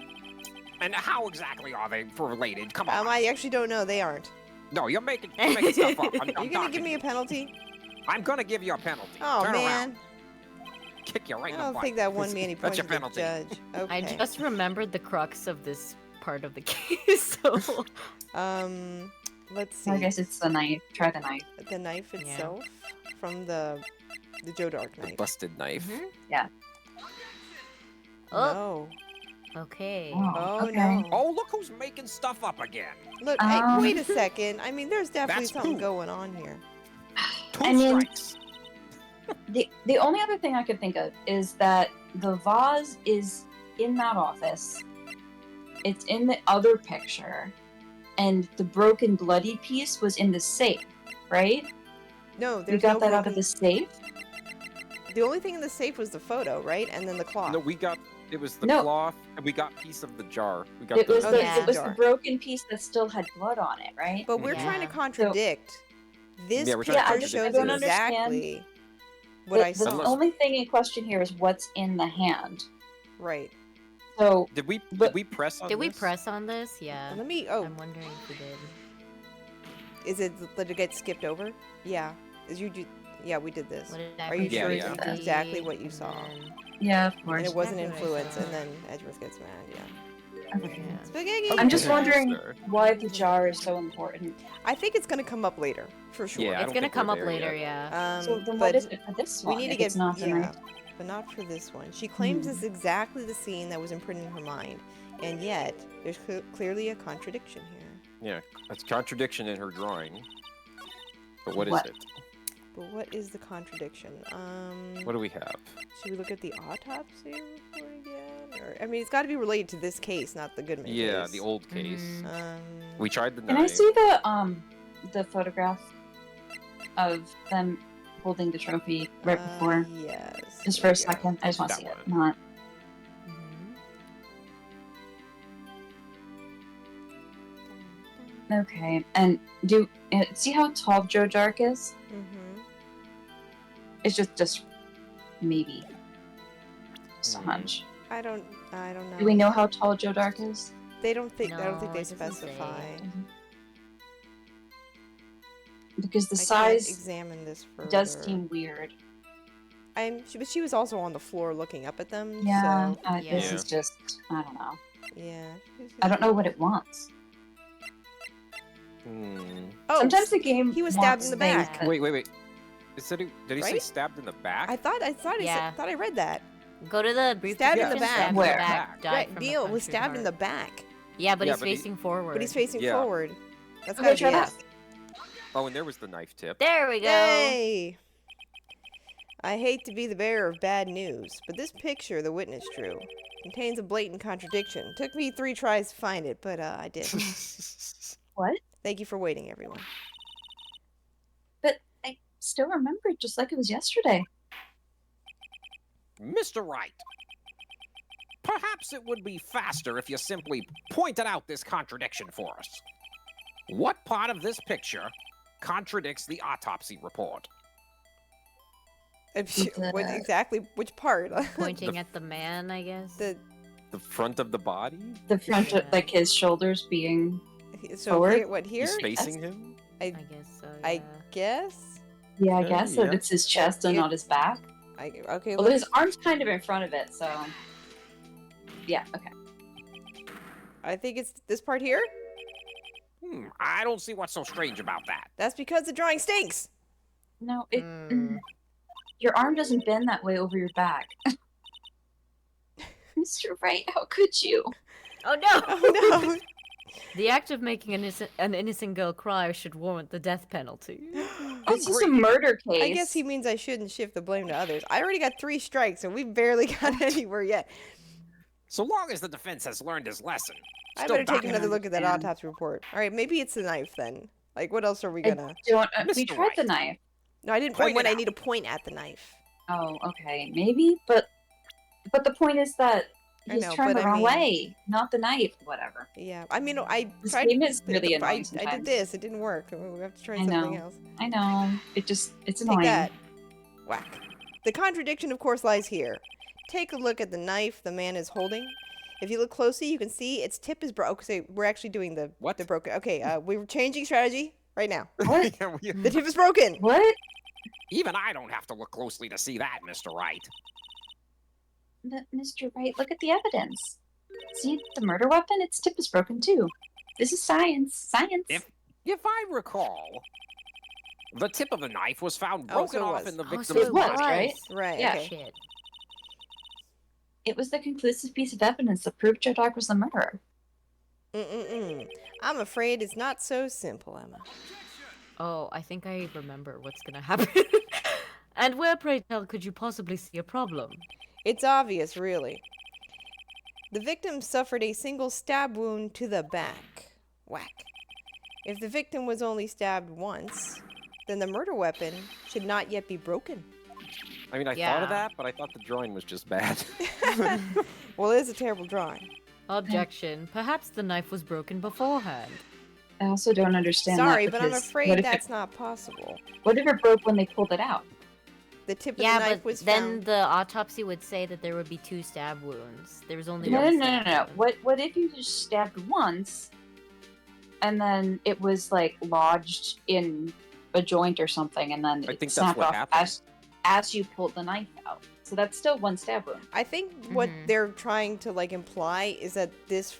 Speaker 5: And how exactly are they related? Come on.
Speaker 2: I actually don't know. They aren't.
Speaker 5: No, you're making stuff up. I'm
Speaker 2: You gonna
Speaker 5: talking
Speaker 2: give me a
Speaker 5: to you.
Speaker 2: penalty?
Speaker 5: I'm gonna give you a penalty.
Speaker 2: Oh
Speaker 5: Turn
Speaker 2: man,
Speaker 5: around. Kick you right
Speaker 2: I
Speaker 5: in the
Speaker 2: don't
Speaker 5: butt.
Speaker 2: think that won me any
Speaker 5: That's
Speaker 2: points
Speaker 5: your
Speaker 2: as a
Speaker 5: penalty.
Speaker 2: judge. Okay.
Speaker 1: I just remembered the crux of this part of the case, so
Speaker 2: Let's see.
Speaker 8: So I guess it's the knife. Try the knife.
Speaker 2: The knife
Speaker 1: Yeah.
Speaker 2: itself from the Joe Dark
Speaker 3: The
Speaker 2: knife.
Speaker 3: busted knife.
Speaker 1: Oh,
Speaker 2: No.
Speaker 1: okay.
Speaker 2: Oh
Speaker 8: okay.
Speaker 2: no.
Speaker 5: Oh, look who's making stuff up again.
Speaker 2: Look, wait a second. I mean, there's definitely
Speaker 5: That's
Speaker 2: something
Speaker 5: two.
Speaker 2: going on here.
Speaker 5: Two
Speaker 8: I mean-
Speaker 5: strikes.
Speaker 8: The only other thing I could think of is that the vase is in that office. It's in the other picture, and the broken bloody piece was in the safe, right?
Speaker 2: No,
Speaker 8: We
Speaker 2: there's
Speaker 8: got
Speaker 2: no
Speaker 8: that out
Speaker 2: broken...
Speaker 8: of the safe.
Speaker 2: The only thing in the safe was the photo, right? And then the cloth.
Speaker 3: No, we got. It was the
Speaker 8: No.
Speaker 3: cloth, and we got piece of the jar. We got
Speaker 8: It was
Speaker 2: Oh,
Speaker 8: the
Speaker 2: yeah.
Speaker 8: it was
Speaker 2: jar.
Speaker 8: the broken piece that still had blood on it, right?
Speaker 2: But we're
Speaker 1: Yeah.
Speaker 2: trying to contradict. This
Speaker 3: Yeah, we're trying to
Speaker 2: picture
Speaker 3: contradict
Speaker 2: shows
Speaker 8: don't
Speaker 3: this.
Speaker 8: understand.
Speaker 2: exactly what I
Speaker 8: the
Speaker 2: saw.
Speaker 8: only thing in question here is what's in the hand.
Speaker 2: Right.
Speaker 8: So
Speaker 3: Did we
Speaker 8: But-
Speaker 3: press on
Speaker 1: Did we
Speaker 3: this?
Speaker 1: press on this? Yeah.
Speaker 2: Let me. Oh,
Speaker 1: I'm wondering if we did.
Speaker 2: is it? Did it get skipped over? Yeah. Is you do? Yeah, we did this.
Speaker 1: What did
Speaker 2: Are you
Speaker 3: Yeah,
Speaker 2: sure
Speaker 3: yeah.
Speaker 2: it's exactly what you
Speaker 1: And
Speaker 2: saw?
Speaker 1: then-
Speaker 8: yeah, of
Speaker 2: And
Speaker 8: course.
Speaker 2: it wasn't
Speaker 1: Exactly what I
Speaker 2: influence,
Speaker 1: saw.
Speaker 2: and then Edgeworth gets mad. Yeah.
Speaker 8: Okay.
Speaker 1: Yeah.
Speaker 2: Spaghetti.
Speaker 8: I'm just
Speaker 3: Okay.
Speaker 8: wondering
Speaker 3: Sir.
Speaker 8: why the jar is so important.
Speaker 2: I think it's gonna come up later, for sure.
Speaker 3: Yeah, I
Speaker 1: It's
Speaker 3: don't
Speaker 1: gonna
Speaker 3: think we're
Speaker 1: come up
Speaker 3: there
Speaker 1: later,
Speaker 3: yet.
Speaker 1: yeah.
Speaker 8: So then
Speaker 2: but
Speaker 8: what is it for this
Speaker 2: we
Speaker 8: one?
Speaker 2: need to
Speaker 8: if
Speaker 2: get
Speaker 8: it's not the
Speaker 2: yeah,
Speaker 8: knife?
Speaker 2: but not for this one. She claims it's exactly the scene that was imprinted in her mind, and yet there's clearly a contradiction here.
Speaker 3: Yeah, that's contradiction in her drawing. But what is
Speaker 8: What?
Speaker 3: it?
Speaker 2: But what is the contradiction?
Speaker 3: What do we have?
Speaker 2: Should we look at the autopsy report again? Or I mean, it's got to be related to this case, not the Goodman
Speaker 3: Yeah,
Speaker 2: case.
Speaker 3: the old case.
Speaker 1: Mhm.
Speaker 3: We tried the
Speaker 8: Can
Speaker 3: knife.
Speaker 8: I see the photograph of them holding the trophy right before?
Speaker 2: Yes.
Speaker 8: Just for
Speaker 2: there
Speaker 8: a
Speaker 2: you go.
Speaker 8: second. I just want to
Speaker 3: That
Speaker 8: see it.
Speaker 3: one.
Speaker 8: Not. Okay. And see how tall Joe Dark is?
Speaker 2: Mhm.
Speaker 8: It's just maybe. Just a hunch.
Speaker 2: I don't know.
Speaker 8: Do we know how tall Joe Dark is?
Speaker 2: They don't think. I don't
Speaker 1: No,
Speaker 2: think they
Speaker 1: it doesn't say.
Speaker 2: specify.
Speaker 8: Because the
Speaker 2: I can't
Speaker 8: size
Speaker 2: examine this further.
Speaker 8: does seem weird.
Speaker 2: But she was also on the floor looking up at them.
Speaker 8: Yeah,
Speaker 2: So,
Speaker 8: this
Speaker 1: Yeah.
Speaker 8: is just, I don't know.
Speaker 2: yeah.
Speaker 8: I don't know what it wants.
Speaker 2: Oh,
Speaker 8: Sometimes the game
Speaker 2: he was stabbed in
Speaker 8: wants
Speaker 2: the
Speaker 8: things
Speaker 2: back.
Speaker 8: that-
Speaker 3: Wait. Did he say
Speaker 2: Right?
Speaker 3: stabbed in the back?
Speaker 2: I thought I
Speaker 1: Yeah.
Speaker 2: thought I read that.
Speaker 1: Go to the brief
Speaker 2: Stabbed in the
Speaker 1: description,
Speaker 2: back.
Speaker 1: stabbed in
Speaker 8: Where?
Speaker 1: the back, died
Speaker 2: Right,
Speaker 1: from a
Speaker 2: Neil was
Speaker 1: punctured
Speaker 2: stabbed in the
Speaker 1: heart.
Speaker 2: back,
Speaker 1: Yeah, but
Speaker 3: Yeah,
Speaker 1: he's
Speaker 3: but he-
Speaker 1: facing forward.
Speaker 2: but he's facing
Speaker 3: Yeah.
Speaker 2: forward. That's
Speaker 8: Okay,
Speaker 2: gotta
Speaker 8: try
Speaker 2: be
Speaker 8: that.
Speaker 2: it.
Speaker 3: Oh, and there was the knife tip.
Speaker 1: There we go.
Speaker 2: Yay! I hate to be the bearer of bad news, but this picture the witness drew contains a blatant contradiction. Took me 3 tries to find it, but I did.
Speaker 8: What?
Speaker 2: Thank you for waiting, everyone.
Speaker 8: But I still remember it just like it was yesterday.
Speaker 5: Mr. Wright, perhaps it would be faster if you simply pointed out this contradiction for us. What part of this picture contradicts the autopsy report?
Speaker 2: What exactly? Which part?
Speaker 1: Pointing at the man, I guess.
Speaker 2: the
Speaker 3: The front of the body?
Speaker 8: The front,
Speaker 1: Yeah.
Speaker 8: of, like his shoulders being.
Speaker 2: so
Speaker 8: Forward?
Speaker 2: here, what here?
Speaker 3: He's facing him?
Speaker 1: I guess so.
Speaker 2: I
Speaker 1: Yeah.
Speaker 2: guess.
Speaker 8: Yeah, I
Speaker 3: Okay,
Speaker 8: guess that
Speaker 3: yeah.
Speaker 8: it's his chest and
Speaker 2: It-
Speaker 8: not his back.
Speaker 2: Okay.
Speaker 8: Well, his
Speaker 2: let's-
Speaker 8: arm's kind of in front of it, so. Yeah, okay.
Speaker 2: I think it's this part here.
Speaker 5: I don't see what's so strange about that.
Speaker 2: That's because the drawing stinks.
Speaker 8: No, it.
Speaker 1: Mm.
Speaker 8: Your arm doesn't bend that way over your back. Mr. Wright, how could you?
Speaker 1: Oh no!
Speaker 2: Oh no!
Speaker 1: The act of making an innocent girl cry should warrant the death penalty.
Speaker 8: It's just a murder case.
Speaker 2: I guess he means I shouldn't shift the blame to others. I already got 3 strikes, and we've barely got anywhere yet.
Speaker 5: So long as the defense has learned his lesson.
Speaker 2: I
Speaker 5: still
Speaker 2: better take
Speaker 5: document-
Speaker 2: another look at that
Speaker 8: Yeah.
Speaker 2: autopsy report. All right, maybe it's the knife then. Like, what else are we
Speaker 8: I
Speaker 2: gonna?
Speaker 8: don't. We
Speaker 5: Mr.
Speaker 8: tried the
Speaker 5: Wright.
Speaker 8: knife.
Speaker 2: No, I didn't.
Speaker 5: Point
Speaker 2: When
Speaker 5: it
Speaker 2: I
Speaker 5: out.
Speaker 2: need to point at the knife.
Speaker 8: Oh, okay, maybe, but the point is that
Speaker 2: I
Speaker 8: he's
Speaker 2: know,
Speaker 8: turned
Speaker 2: but
Speaker 8: the
Speaker 2: I
Speaker 8: wrong
Speaker 2: mean-
Speaker 8: way, not the knife. Whatever.
Speaker 2: Yeah, I mean, I
Speaker 8: This
Speaker 2: tried.
Speaker 8: game is really
Speaker 2: I
Speaker 8: annoying
Speaker 2: did
Speaker 8: sometimes.
Speaker 2: this. It didn't work. We have to try
Speaker 8: I know.
Speaker 2: something else.
Speaker 8: I know. It's
Speaker 2: Take
Speaker 8: annoying.
Speaker 2: that. Whack. The contradiction, of course, lies here. Take a look at the knife the man is holding. If you look closely, you can see its tip is broken. So we're actually doing the
Speaker 3: What?
Speaker 2: the broken. Okay, we were changing strategy. Right now.
Speaker 4: What?
Speaker 5: Yeah,
Speaker 2: The tip is broken.
Speaker 4: What?
Speaker 5: even I don't have to look closely to see that, Mr. Wright.
Speaker 8: But Mr. Wright, look at the evidence. See the murder weapon? Its tip is broken too. This is science. Science.
Speaker 5: If I recall, the tip of the knife was found
Speaker 2: Oh,
Speaker 5: broken
Speaker 2: so it
Speaker 5: off
Speaker 2: was.
Speaker 5: in the
Speaker 1: Oh,
Speaker 5: victim's
Speaker 1: so it
Speaker 4: was,
Speaker 5: body.
Speaker 4: right?
Speaker 2: Right.
Speaker 4: Yeah.
Speaker 2: Okay.
Speaker 1: Shit.
Speaker 8: It was the conclusive piece of evidence that proved Joe Dog was the murderer.
Speaker 2: I'm afraid it's not so simple, Emma.
Speaker 1: Oh, I think I remember what's gonna happen. And where, pray tell, could you possibly see a problem?
Speaker 2: It's obvious, really. The victim suffered a single stab wound to the back. Whack. If the victim was only stabbed once, then the murder weapon should not yet be broken.
Speaker 3: I mean, I thought
Speaker 1: Yeah.
Speaker 3: of that, but I thought the drawing was just bad.
Speaker 2: Well, it is a terrible drawing.
Speaker 1: Objection. Perhaps the knife was broken beforehand.
Speaker 8: I also don't understand
Speaker 2: Sorry,
Speaker 8: that
Speaker 2: but I'm
Speaker 8: because
Speaker 2: afraid
Speaker 8: what if
Speaker 2: that's not possible.
Speaker 8: what if it broke when they pulled it out?
Speaker 2: The tip of
Speaker 1: Yeah,
Speaker 2: the knife
Speaker 1: but
Speaker 2: was
Speaker 1: then
Speaker 2: found.
Speaker 1: the autopsy would say that there would be 2 stab wounds. There was only
Speaker 8: No,
Speaker 1: one
Speaker 8: no, no, no,
Speaker 1: stab
Speaker 8: no.
Speaker 1: wound.
Speaker 8: What if you just stabbed once, and then it was like lodged in a joint or something, and then
Speaker 3: I
Speaker 8: it
Speaker 3: think that's
Speaker 8: snapped
Speaker 3: what
Speaker 8: off
Speaker 3: happened.
Speaker 8: as you pulled the knife out? So that's still one stab wound.
Speaker 2: I think what
Speaker 1: Mhm.
Speaker 2: they're trying to like imply is that this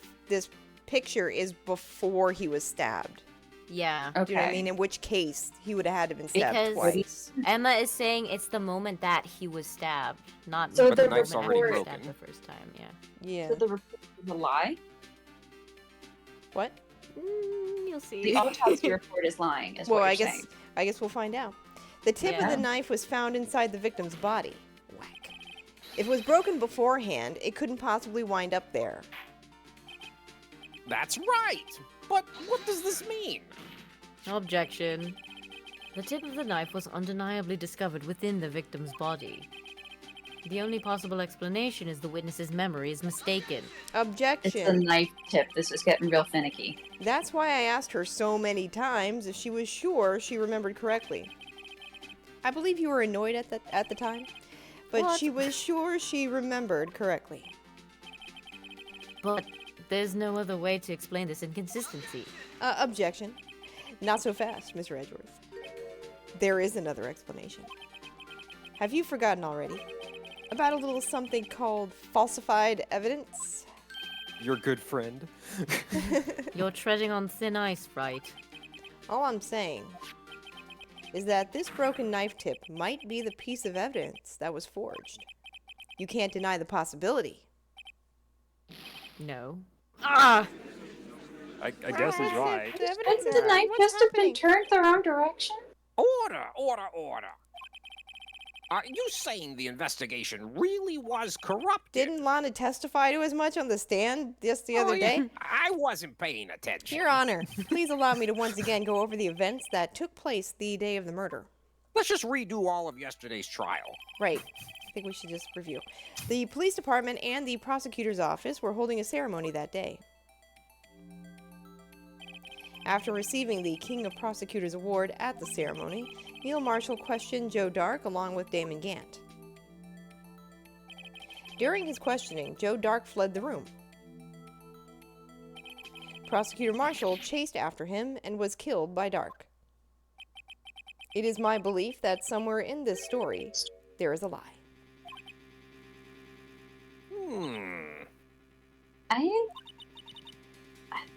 Speaker 2: picture is before he was stabbed.
Speaker 1: Yeah.
Speaker 8: Okay.
Speaker 2: Do you know what I mean? In which case he would have had to been stabbed
Speaker 1: Because-
Speaker 2: twice.
Speaker 1: Emma is saying it's the moment that he was stabbed, not
Speaker 8: So
Speaker 1: the
Speaker 8: the
Speaker 1: moment
Speaker 8: knife's
Speaker 1: after he
Speaker 8: already
Speaker 1: was
Speaker 3: broken.
Speaker 1: stabbed the first time. Yeah.
Speaker 2: Yeah.
Speaker 8: So the report was a lie.
Speaker 2: What?
Speaker 1: You'll see.
Speaker 8: The autopsy report is lying. Is
Speaker 2: Well,
Speaker 8: what
Speaker 2: I
Speaker 8: you're
Speaker 2: guess
Speaker 8: saying.
Speaker 2: I guess we'll find out. The tip of
Speaker 1: Yeah.
Speaker 2: the knife was found inside the victim's body. Whack. If it was broken beforehand, it couldn't possibly wind up there.
Speaker 5: That's right. But what does this mean?
Speaker 1: Objection. The tip of the knife was undeniably discovered within the victim's body. The only possible explanation is the witness's memory is mistaken.
Speaker 8: It's the
Speaker 2: Objection.
Speaker 8: knife tip. This is getting real finicky.
Speaker 2: That's why I asked her so many times if she was sure she remembered correctly. I believe you were annoyed at the time, but
Speaker 1: What?
Speaker 2: she was sure she remembered correctly.
Speaker 1: But there's no other way to explain this inconsistency.
Speaker 2: Objection. Not so fast, Mr. Edgeworth. There is another explanation. Have you forgotten already? About a little something called falsified evidence?
Speaker 3: Your good friend.
Speaker 1: You're treading on thin ice, Wright.
Speaker 2: All I'm saying is that this broken knife tip might be the piece of evidence that was forged. You can't deny the possibility.
Speaker 1: No.
Speaker 7: I guess he's right.
Speaker 2: The evidence
Speaker 8: Couldn't
Speaker 2: is
Speaker 8: the knife
Speaker 2: what's
Speaker 8: just have been
Speaker 2: happening?
Speaker 8: turned the wrong direction?
Speaker 5: Order, order, order. Are you saying the investigation really was corrupted?
Speaker 2: Didn't Lana testify to as much on the stand just the other
Speaker 5: yeah.
Speaker 2: day?
Speaker 5: I wasn't paying attention.
Speaker 2: Your Honor, please allow me to once again go over the events that took place the day of the murder.
Speaker 5: Let's just redo all of yesterday's trial.
Speaker 2: Right. I think we should just review. The police department and the prosecutor's office were holding a ceremony that day. After receiving the King of Prosecutors Award at the ceremony, Neil Marshall questioned Joe Dark along with Damon Gant. During his questioning, Joe Dark fled the room. Prosecutor Marshall chased after him and was killed by Dark. It is my belief that somewhere in this story, there is a lie.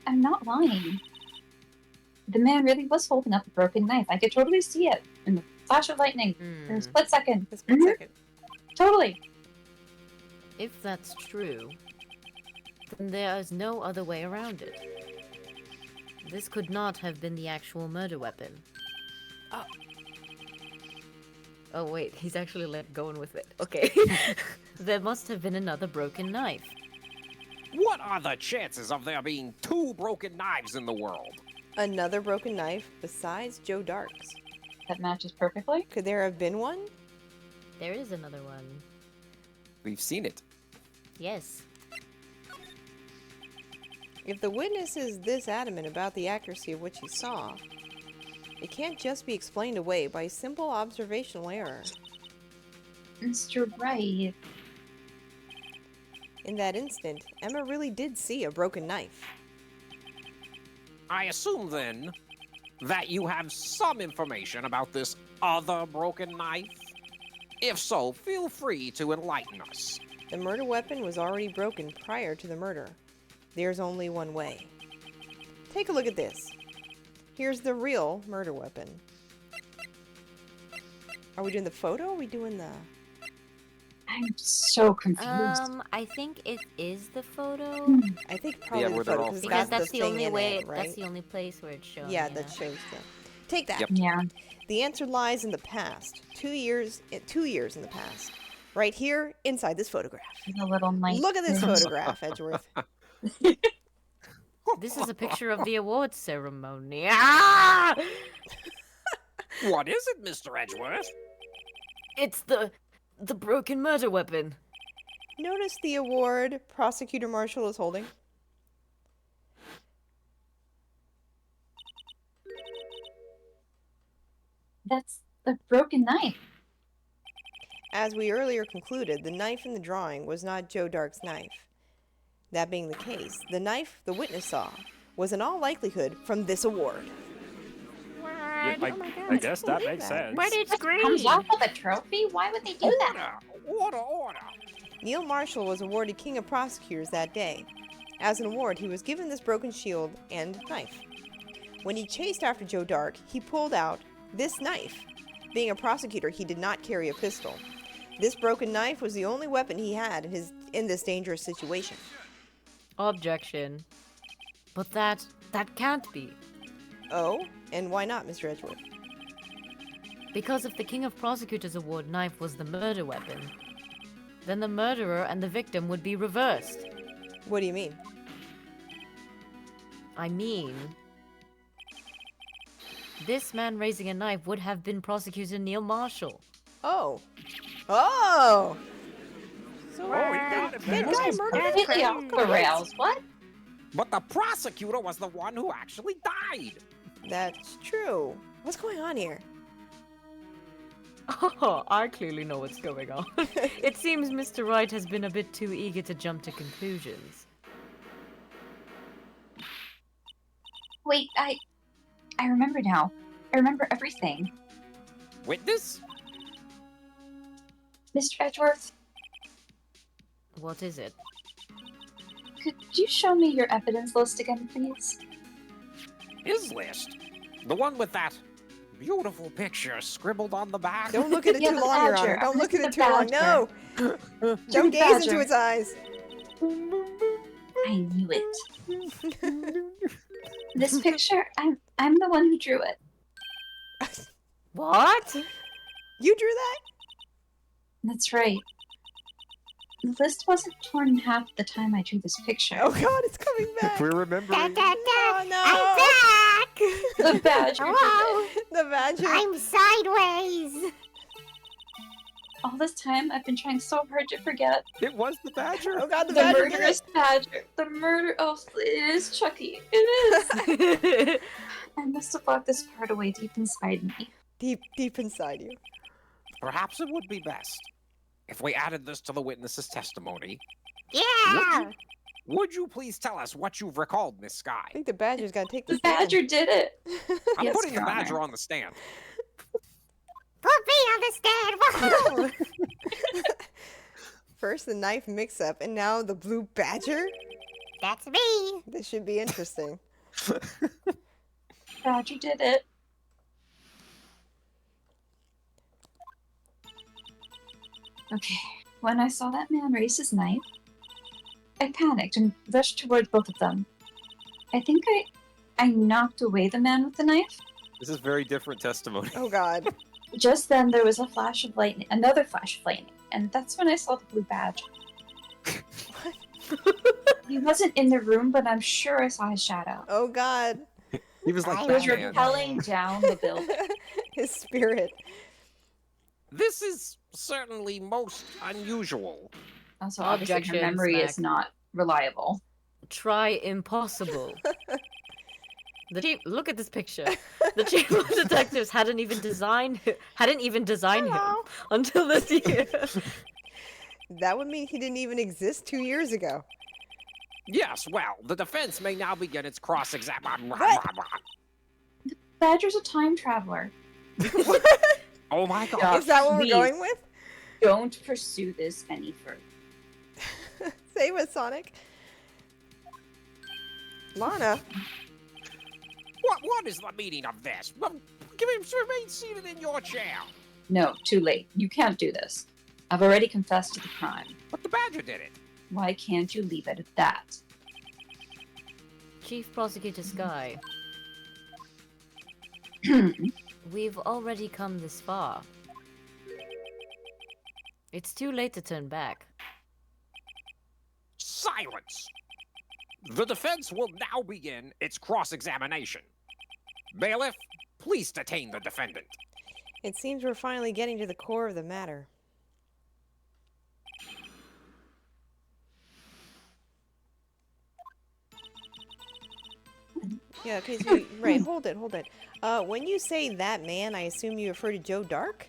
Speaker 8: I'm not lying. The man really was holding up a broken knife. I could totally see it in the flash of lightning in a split second.
Speaker 2: A split
Speaker 8: Mhm.
Speaker 2: second.
Speaker 8: Totally.
Speaker 1: If that's true, then there is no other way around it. This could not have been the actual murder weapon. Oh wait, he's actually going with it. Okay. There must have been another broken knife.
Speaker 5: What are the chances of there being 2 broken knives in the world?
Speaker 2: Another broken knife besides Joe Dark's.
Speaker 8: That matches perfectly.
Speaker 2: Could there have been one?
Speaker 1: There is another one.
Speaker 3: We've seen it.
Speaker 1: Yes.
Speaker 2: If the witness is this adamant about the accuracy of what she saw, it can't just be explained away by simple observational error.
Speaker 8: Mr. Wright.
Speaker 2: In that instant, Emma really did see a broken knife.
Speaker 5: I assume then that you have some information about this other broken knife? If so, feel free to enlighten us.
Speaker 2: The murder weapon was already broken prior to the murder. There's only one way. Take a look at this. Here's the real murder weapon. Are we doing the photo? Or are we doing the...
Speaker 4: I'm so confused.
Speaker 1: I think it is the photo.
Speaker 2: I think probably the
Speaker 3: where they're
Speaker 2: photo,
Speaker 3: all
Speaker 2: because
Speaker 1: Because
Speaker 2: that's
Speaker 1: that's
Speaker 2: the
Speaker 1: the
Speaker 2: thing
Speaker 1: only
Speaker 2: in
Speaker 1: way.
Speaker 2: it, right?
Speaker 1: That's the only place where it's shown.
Speaker 2: Yeah, that shows the... Take that.
Speaker 3: Yep.
Speaker 4: Yeah.
Speaker 2: The answer lies in the past. 2 years in the past. Right here, inside this photograph.
Speaker 4: The little knife.
Speaker 2: Look at this photograph, Edgeworth.
Speaker 1: This is a picture of the awards ceremony. Ah!
Speaker 5: What is it, Mr. Edgeworth?
Speaker 1: It's the broken murder weapon.
Speaker 2: Notice the award Prosecutor Marshall is holding.
Speaker 4: That's the broken knife.
Speaker 2: As we earlier concluded, the knife in the drawing was not Joe Dark's knife. That being the case, the knife the witness saw was in all likelihood from this award.
Speaker 7: Yeah, I guess that makes sense.
Speaker 9: But it's
Speaker 8: Comes
Speaker 9: green.
Speaker 8: off of a trophy? Why would they do that?
Speaker 5: Order!
Speaker 2: Neil Marshall was awarded King of Prosecutors that day. As an award, he was given this broken shield and knife. When he chased after Joe Dark, he pulled out this knife. Being a prosecutor, he did not carry a pistol. This broken knife was the only weapon he had in this dangerous situation.
Speaker 1: Objection. But that can't be.
Speaker 2: Oh, and why not, Mr. Edgeworth?
Speaker 1: Because if the King of Prosecutors Award knife was the murder weapon, then the murderer and the victim would be reversed.
Speaker 2: What do you mean?
Speaker 1: I mean, this man raising a knife would have been Prosecutor Neil Marshall.
Speaker 2: Oh. Oh! So,
Speaker 7: Oh, he got it,
Speaker 2: that
Speaker 7: man.
Speaker 2: guy murdered his
Speaker 8: Completely off the rails. What?
Speaker 5: But the prosecutor was the one who actually died.
Speaker 2: That's true. What's going on here?
Speaker 1: Oh, I clearly know what's going on. It seems Mr. Wright has been a bit too eager to jump to conclusions.
Speaker 8: Wait, I remember now. I remember everything.
Speaker 5: Witness?
Speaker 8: Mr. Edgeworth,
Speaker 1: What is it?
Speaker 8: could you show me your evidence list again, please?
Speaker 5: His list. The one with that beautiful picture scribbled on the back.
Speaker 2: Don't look at it
Speaker 8: Yeah,
Speaker 2: too
Speaker 8: the
Speaker 2: long, Your
Speaker 8: badger.
Speaker 2: Honor. Don't
Speaker 8: I
Speaker 2: look at
Speaker 8: wanna
Speaker 2: it
Speaker 8: see
Speaker 2: too
Speaker 8: the
Speaker 2: long. No! Don't
Speaker 8: The
Speaker 2: gaze into
Speaker 8: badger.
Speaker 2: its eyes.
Speaker 8: I knew it. This picture, I'm the one who drew it.
Speaker 1: What?
Speaker 2: You drew that?
Speaker 8: That's right. The list wasn't torn in half at the time I drew this picture.
Speaker 2: Oh god, it's coming back.
Speaker 7: If we're remembering.
Speaker 2: Oh no!
Speaker 9: I'm back.
Speaker 8: The badger did
Speaker 9: Hello.
Speaker 8: it.
Speaker 2: The badger.
Speaker 9: I'm sideways.
Speaker 8: All this time, I've been trying so hard to forget.
Speaker 7: It was the badger.
Speaker 2: Oh god, the
Speaker 8: The
Speaker 2: badger did
Speaker 8: murderous badger. The murder. Oh, it is Chucky. It is. I must have locked this part away deep inside me.
Speaker 2: it. Deep inside you.
Speaker 5: Perhaps it would be best if we added this to the witness's testimony.
Speaker 9: Yeah.
Speaker 5: Would you please tell us what you've recalled, Miss Sky?
Speaker 2: I think the badger's gotta take
Speaker 8: The
Speaker 2: this. stand.
Speaker 8: badger did it.
Speaker 5: I'm
Speaker 8: Yes,
Speaker 5: putting the
Speaker 8: Your Honor.
Speaker 5: badger on the stand.
Speaker 9: Put me on the stand. Whoa.
Speaker 2: First the knife mix-up, and now the blue badger?
Speaker 9: That's me.
Speaker 2: This should be interesting.
Speaker 8: Badger did it. Okay, when I saw that man raise his knife, I panicked and rushed towards both of them. I think I knocked away the man with the knife.
Speaker 6: This is very different testimony.
Speaker 2: Oh god.
Speaker 8: Just then, there was a flash of lightning, another flash of lightning, and that's when I saw the blue badge. He wasn't in the room, but I'm sure I saw his shadow.
Speaker 2: Oh god.
Speaker 5: He was like
Speaker 9: I
Speaker 8: He was
Speaker 5: Batman.
Speaker 8: repelling down the building.
Speaker 2: His spirit.
Speaker 5: This is certainly most unusual.
Speaker 8: Also, obviously, her
Speaker 1: Objection,
Speaker 8: memory
Speaker 1: Smack.
Speaker 8: is not reliable.
Speaker 1: Try impossible. The chief, look at this picture. The chief of detectives hadn't even designed him
Speaker 2: Hello.
Speaker 1: until this year.
Speaker 2: That would mean he didn't even exist 2 years ago.
Speaker 5: Yes, well, the defense may now begin its cross-examination.
Speaker 4: Badger's a time traveler.
Speaker 5: Oh my god.
Speaker 4: Yeah.
Speaker 2: Is that what
Speaker 4: please.
Speaker 2: we're going with?
Speaker 4: Don't pursue this any further.
Speaker 2: Say what, Sonic? Lana.
Speaker 5: What is the meaning of this? Well, remain seated in your chair.
Speaker 4: No, too late. You can't do this. I've already confessed to the crime.
Speaker 5: But the badger did it.
Speaker 4: Why can't you leave it at that?
Speaker 1: Chief Prosecutor Sky, we've already come this far. It's too late to turn back.
Speaker 5: Silence! The defense will now begin its cross-examination. Bailiff, please detain the defendant.
Speaker 2: It seems we're finally getting to the core of the matter. Yeah, okay, so, right, hold it. When you say that man, I assume you refer to Joe Dark?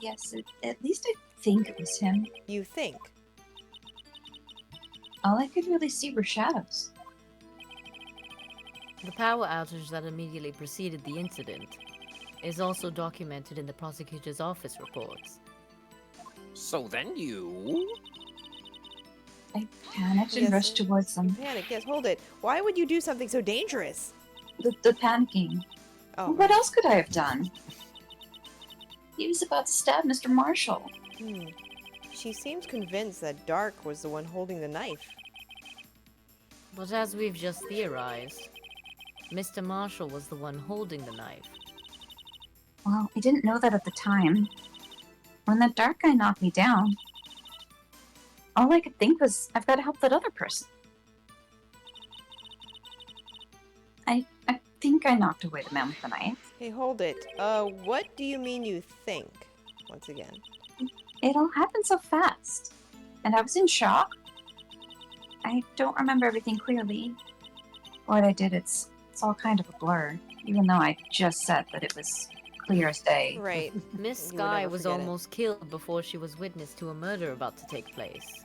Speaker 4: Yes, at least I think it was him.
Speaker 2: You think?
Speaker 4: All I could really see were shadows.
Speaker 1: The power outage that immediately preceded the incident is also documented in the prosecutor's office reports.
Speaker 5: So then you...
Speaker 4: I panicked and
Speaker 2: Yes,
Speaker 4: rushed towards them.
Speaker 2: Panic, yes, hold it. Why would you do something so dangerous?
Speaker 4: The panicking.
Speaker 2: Oh,
Speaker 4: What else could I have done? He was about to stab Mr. Marshall.
Speaker 2: She seems convinced that Dark was the one holding the knife.
Speaker 1: But as we've just theorized, Mr. Marshall was the one holding the knife.
Speaker 4: Well, I didn't know that at the time. When that dark guy knocked me down, all I could think was, I've got to help that other person. I think I knocked away the man with the knife.
Speaker 2: Hey, hold it. What do you mean you think? Once again.
Speaker 4: It all happened so fast, and I was in shock. I don't remember everything clearly. What I did, it's all kind of a blur, even though I just said that it was clear as day.
Speaker 2: Right.
Speaker 1: Miss
Speaker 2: You would
Speaker 1: Sky
Speaker 2: never
Speaker 1: was
Speaker 2: forget it.
Speaker 1: almost killed before she was witness to a murder about to take place.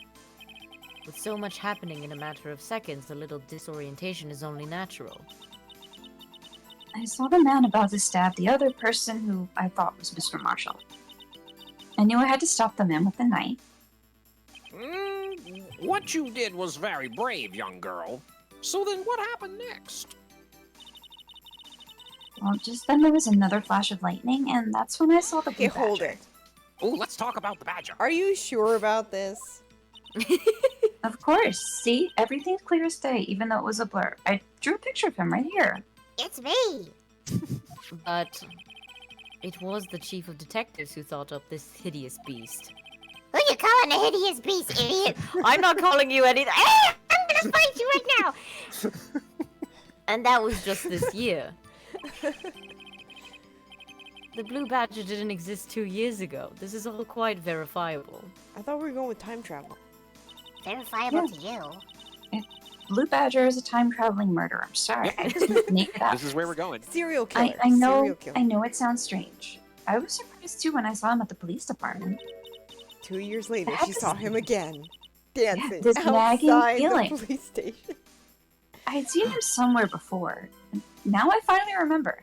Speaker 1: With so much happening in a matter of seconds, a little disorientation is only natural.
Speaker 4: I saw the man about to stab the other person who I thought was Mr. Marshall. I knew I had to stop the man with the knife.
Speaker 5: What you did was very brave, young girl. So then what happened next?
Speaker 4: Well, just then there was another flash of lightning, and that's when I saw the
Speaker 2: Okay,
Speaker 4: blue
Speaker 2: hold
Speaker 4: badger.
Speaker 2: it.
Speaker 5: Oh, let's talk about the badger.
Speaker 2: Are you sure about this?
Speaker 4: Of course. See? Everything's clear as day, even though it was a blur. I drew a picture of him right here.
Speaker 9: It's me.
Speaker 1: But it was the chief of detectives who thought up this hideous beast.
Speaker 9: Who you calling a hideous beast, idiot?
Speaker 1: I'm not calling you anything.
Speaker 9: Hey, I'm gonna fight you right now.
Speaker 1: And that was just this year. The blue badger didn't exist 2 years ago. This is all quite verifiable.
Speaker 2: I thought we were going with time travel.
Speaker 9: Verifiable to you.
Speaker 4: Blue Badger is a time-traveling murderer. I'm sorry. I just made it up.
Speaker 3: This is where we're going.
Speaker 2: Serial killer.
Speaker 4: I know.
Speaker 2: Serial killer.
Speaker 4: I know it sounds strange. I was surprised too when I saw him at the police department.
Speaker 2: 2 years later,
Speaker 4: That
Speaker 2: she saw
Speaker 4: was-
Speaker 2: him again, dancing
Speaker 4: this nagging
Speaker 2: outside the
Speaker 4: feeling.
Speaker 2: police station.
Speaker 4: I had seen him somewhere before. Now I finally remember.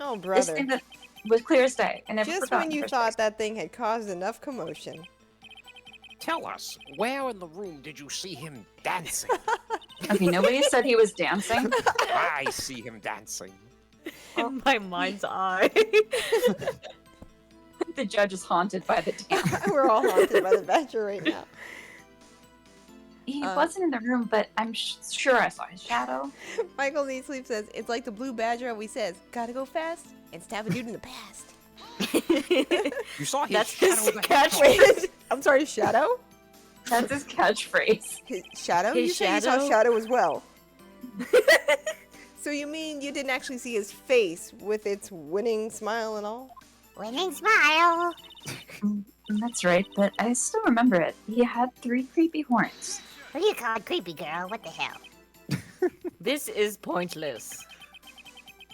Speaker 2: Oh,
Speaker 4: This
Speaker 2: brother.
Speaker 4: thing that was clear as day. I never
Speaker 2: Just
Speaker 4: forgot
Speaker 2: when
Speaker 4: in the
Speaker 2: you
Speaker 4: first
Speaker 2: thought
Speaker 4: place.
Speaker 2: that thing had caused enough commotion.
Speaker 5: Tell us, where in the room did you see him dancing?
Speaker 4: Okay, nobody said he was dancing.
Speaker 5: I see him dancing.
Speaker 1: In my mind's eye.
Speaker 4: The judge is haunted by the dance.
Speaker 2: We're all haunted by the badger right now.
Speaker 4: He wasn't in the room, but I'm sure I saw his shadow.
Speaker 2: Michael Neat Sleep says, it's like the blue badger always says, gotta go fast and stab a dude in the past.
Speaker 5: You saw his
Speaker 1: That's
Speaker 5: shadow
Speaker 1: his
Speaker 5: the
Speaker 1: catchphrase.
Speaker 2: Wait, I'm sorry, Shadow?
Speaker 4: That's his catchphrase.
Speaker 2: His Shadow?
Speaker 1: His
Speaker 2: You said you saw
Speaker 1: shadow?
Speaker 2: Shadow as well. So you mean you didn't actually see his face with its winning smile and all?
Speaker 9: Winning smile.
Speaker 4: That's right, but I still remember it. He had 3 creepy horns.
Speaker 9: Who you calling creepy girl? What the hell?
Speaker 1: This is pointless.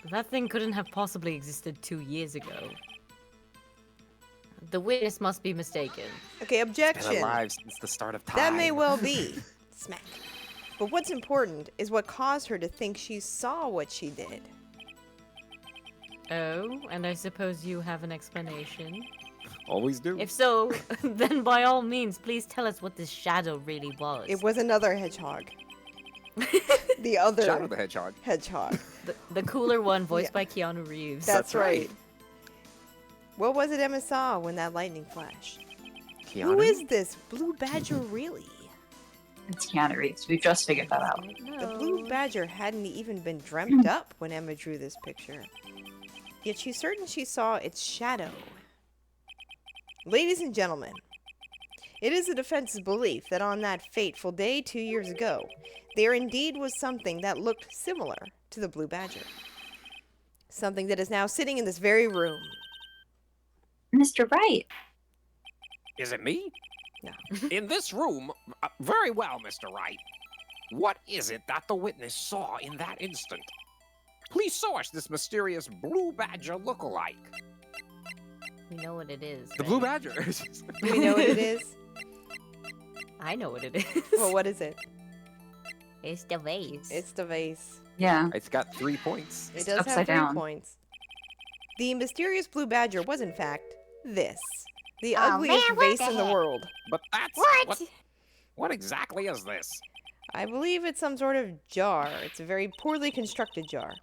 Speaker 1: That thing couldn't have possibly existed 2 years ago. The witness must be mistaken.
Speaker 2: Okay,
Speaker 3: Been
Speaker 2: objection.
Speaker 3: alive since the start of time.
Speaker 2: That may well be. Smack. But what's important is what caused her to think she saw what she did.
Speaker 1: Oh, and I suppose you have an explanation?
Speaker 6: Always do.
Speaker 1: If so, then by all means, please tell us what this shadow really was.
Speaker 2: It was another hedgehog. The other
Speaker 3: Shadow the Hedgehog.
Speaker 2: hedgehog.
Speaker 1: the cooler one, voiced
Speaker 2: Yeah.
Speaker 1: by Keanu Reeves.
Speaker 2: That's
Speaker 3: right.
Speaker 2: right. What was it Emma saw when that lightning flashed?
Speaker 3: Keanu?
Speaker 2: Who is this blue badger really?
Speaker 4: It's Keanu Reeves. We've just figured that out.
Speaker 2: The blue badger hadn't even been dreamt up when Emma drew this picture. Yet she's certain she saw its shadow. Ladies and gentlemen, it is the defense's belief that on that fateful day 2 years ago, there indeed was something that looked similar to the blue badger. Something that is now sitting in this very room.
Speaker 8: Mr. Wright,
Speaker 5: Is it me?
Speaker 2: No.
Speaker 5: In this room? Very well, Mr. Wright. What is it that the witness saw in that instant? Please show us this mysterious blue badger look-alike.
Speaker 1: We know what it is.
Speaker 3: The
Speaker 1: right?
Speaker 3: Blue Badger.
Speaker 2: Do we know what it is?
Speaker 1: I know what it is.
Speaker 2: Well, what is it?
Speaker 9: It's the vase.
Speaker 2: It's the vase.
Speaker 4: Yeah.
Speaker 3: It's got 3 points.
Speaker 2: It does have
Speaker 4: upside
Speaker 2: 3
Speaker 4: down.
Speaker 2: points. The mysterious blue badger was, in fact, this. The
Speaker 9: Oh,
Speaker 2: ugliest
Speaker 9: man, what
Speaker 2: vase
Speaker 9: the
Speaker 2: in the
Speaker 9: heck?
Speaker 2: world.
Speaker 5: But that's...
Speaker 9: What?
Speaker 5: What exactly is this?
Speaker 2: I believe it's some sort of jar. It's a very poorly constructed jar.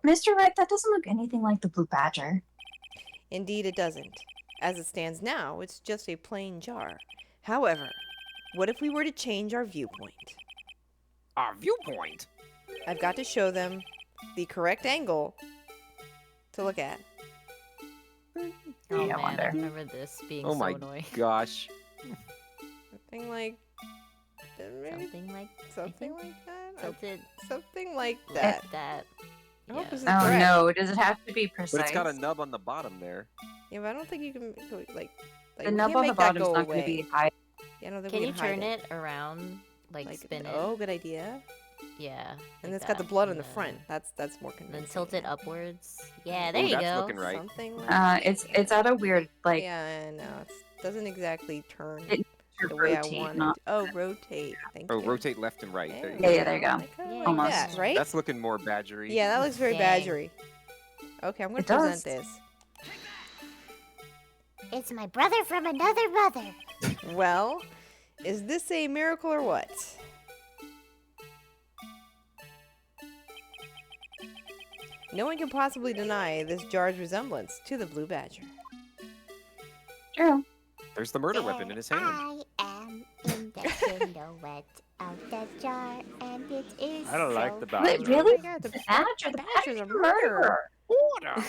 Speaker 8: Mr. Wright, that doesn't look anything like the Blue Badger.
Speaker 2: Indeed, it doesn't. As it stands now, it's just a plain jar. However, what if we were to change our viewpoint?
Speaker 5: Our viewpoint?
Speaker 2: I've got to show them the correct angle to look at.
Speaker 1: Oh
Speaker 4: Yeah, I
Speaker 1: man,
Speaker 4: wonder.
Speaker 1: I remember this being
Speaker 3: Oh
Speaker 1: so
Speaker 3: my
Speaker 1: annoying.
Speaker 3: gosh.
Speaker 2: Something like... maybe
Speaker 1: Something like
Speaker 2: something like that?
Speaker 1: tilted
Speaker 2: Something like that.
Speaker 1: that.
Speaker 2: I hope
Speaker 1: Yeah.
Speaker 2: this is
Speaker 4: Oh
Speaker 2: correct.
Speaker 4: no, does it have to be precise?
Speaker 6: But it's got a nub on the bottom there.
Speaker 2: Yeah, but I don't think you can, like
Speaker 4: The
Speaker 2: we
Speaker 4: nub
Speaker 2: can't
Speaker 4: on the
Speaker 2: make that
Speaker 4: bottom's
Speaker 2: go
Speaker 4: not going to
Speaker 2: away.
Speaker 4: be high.
Speaker 2: Yeah, I don't think
Speaker 1: Can
Speaker 2: we
Speaker 1: you
Speaker 2: can hide
Speaker 1: turn it around, like spin it?
Speaker 2: Oh, good idea.
Speaker 1: Yeah.
Speaker 2: And
Speaker 1: like
Speaker 2: it's got the
Speaker 1: that,
Speaker 2: blood on
Speaker 1: and
Speaker 2: the front.
Speaker 1: then-
Speaker 2: That's more
Speaker 1: And
Speaker 2: convincing.
Speaker 1: then tilt it upwards. Yeah,
Speaker 3: Ooh,
Speaker 1: there you
Speaker 3: that's
Speaker 1: go.
Speaker 3: looking right.
Speaker 2: Something like
Speaker 4: It's at a weird, like,
Speaker 2: yeah, I know. It doesn't exactly turn
Speaker 4: It
Speaker 2: the way I
Speaker 4: rotate,
Speaker 2: want
Speaker 4: not-
Speaker 2: it. Oh, rotate. Thank
Speaker 3: Oh,
Speaker 2: you.
Speaker 3: rotate left and right. There you
Speaker 2: There
Speaker 3: go.
Speaker 4: Yeah, yeah, there you go.
Speaker 2: I kinda like
Speaker 4: Almost.
Speaker 2: that, right?
Speaker 3: That's looking more badgery.
Speaker 2: Yeah, that looks very
Speaker 1: Dang.
Speaker 2: badgery. Okay, I'm gonna
Speaker 4: It
Speaker 2: present
Speaker 4: does.
Speaker 2: this.
Speaker 9: It's my brother from another mother.
Speaker 2: Well, is this a miracle or what? No one can possibly deny this jar's resemblance to the blue badger.
Speaker 4: True.
Speaker 3: There's the murder weapon in his hand.
Speaker 9: I am in the silhouette of the jar, and it is
Speaker 6: I don't like
Speaker 9: so
Speaker 6: the
Speaker 4: Wait,
Speaker 6: badger.
Speaker 4: really?
Speaker 2: Oh my God, the
Speaker 4: Badger, the
Speaker 2: badger's
Speaker 4: badger's
Speaker 2: a
Speaker 4: a
Speaker 2: murderer.
Speaker 4: murderer.
Speaker 5: Order!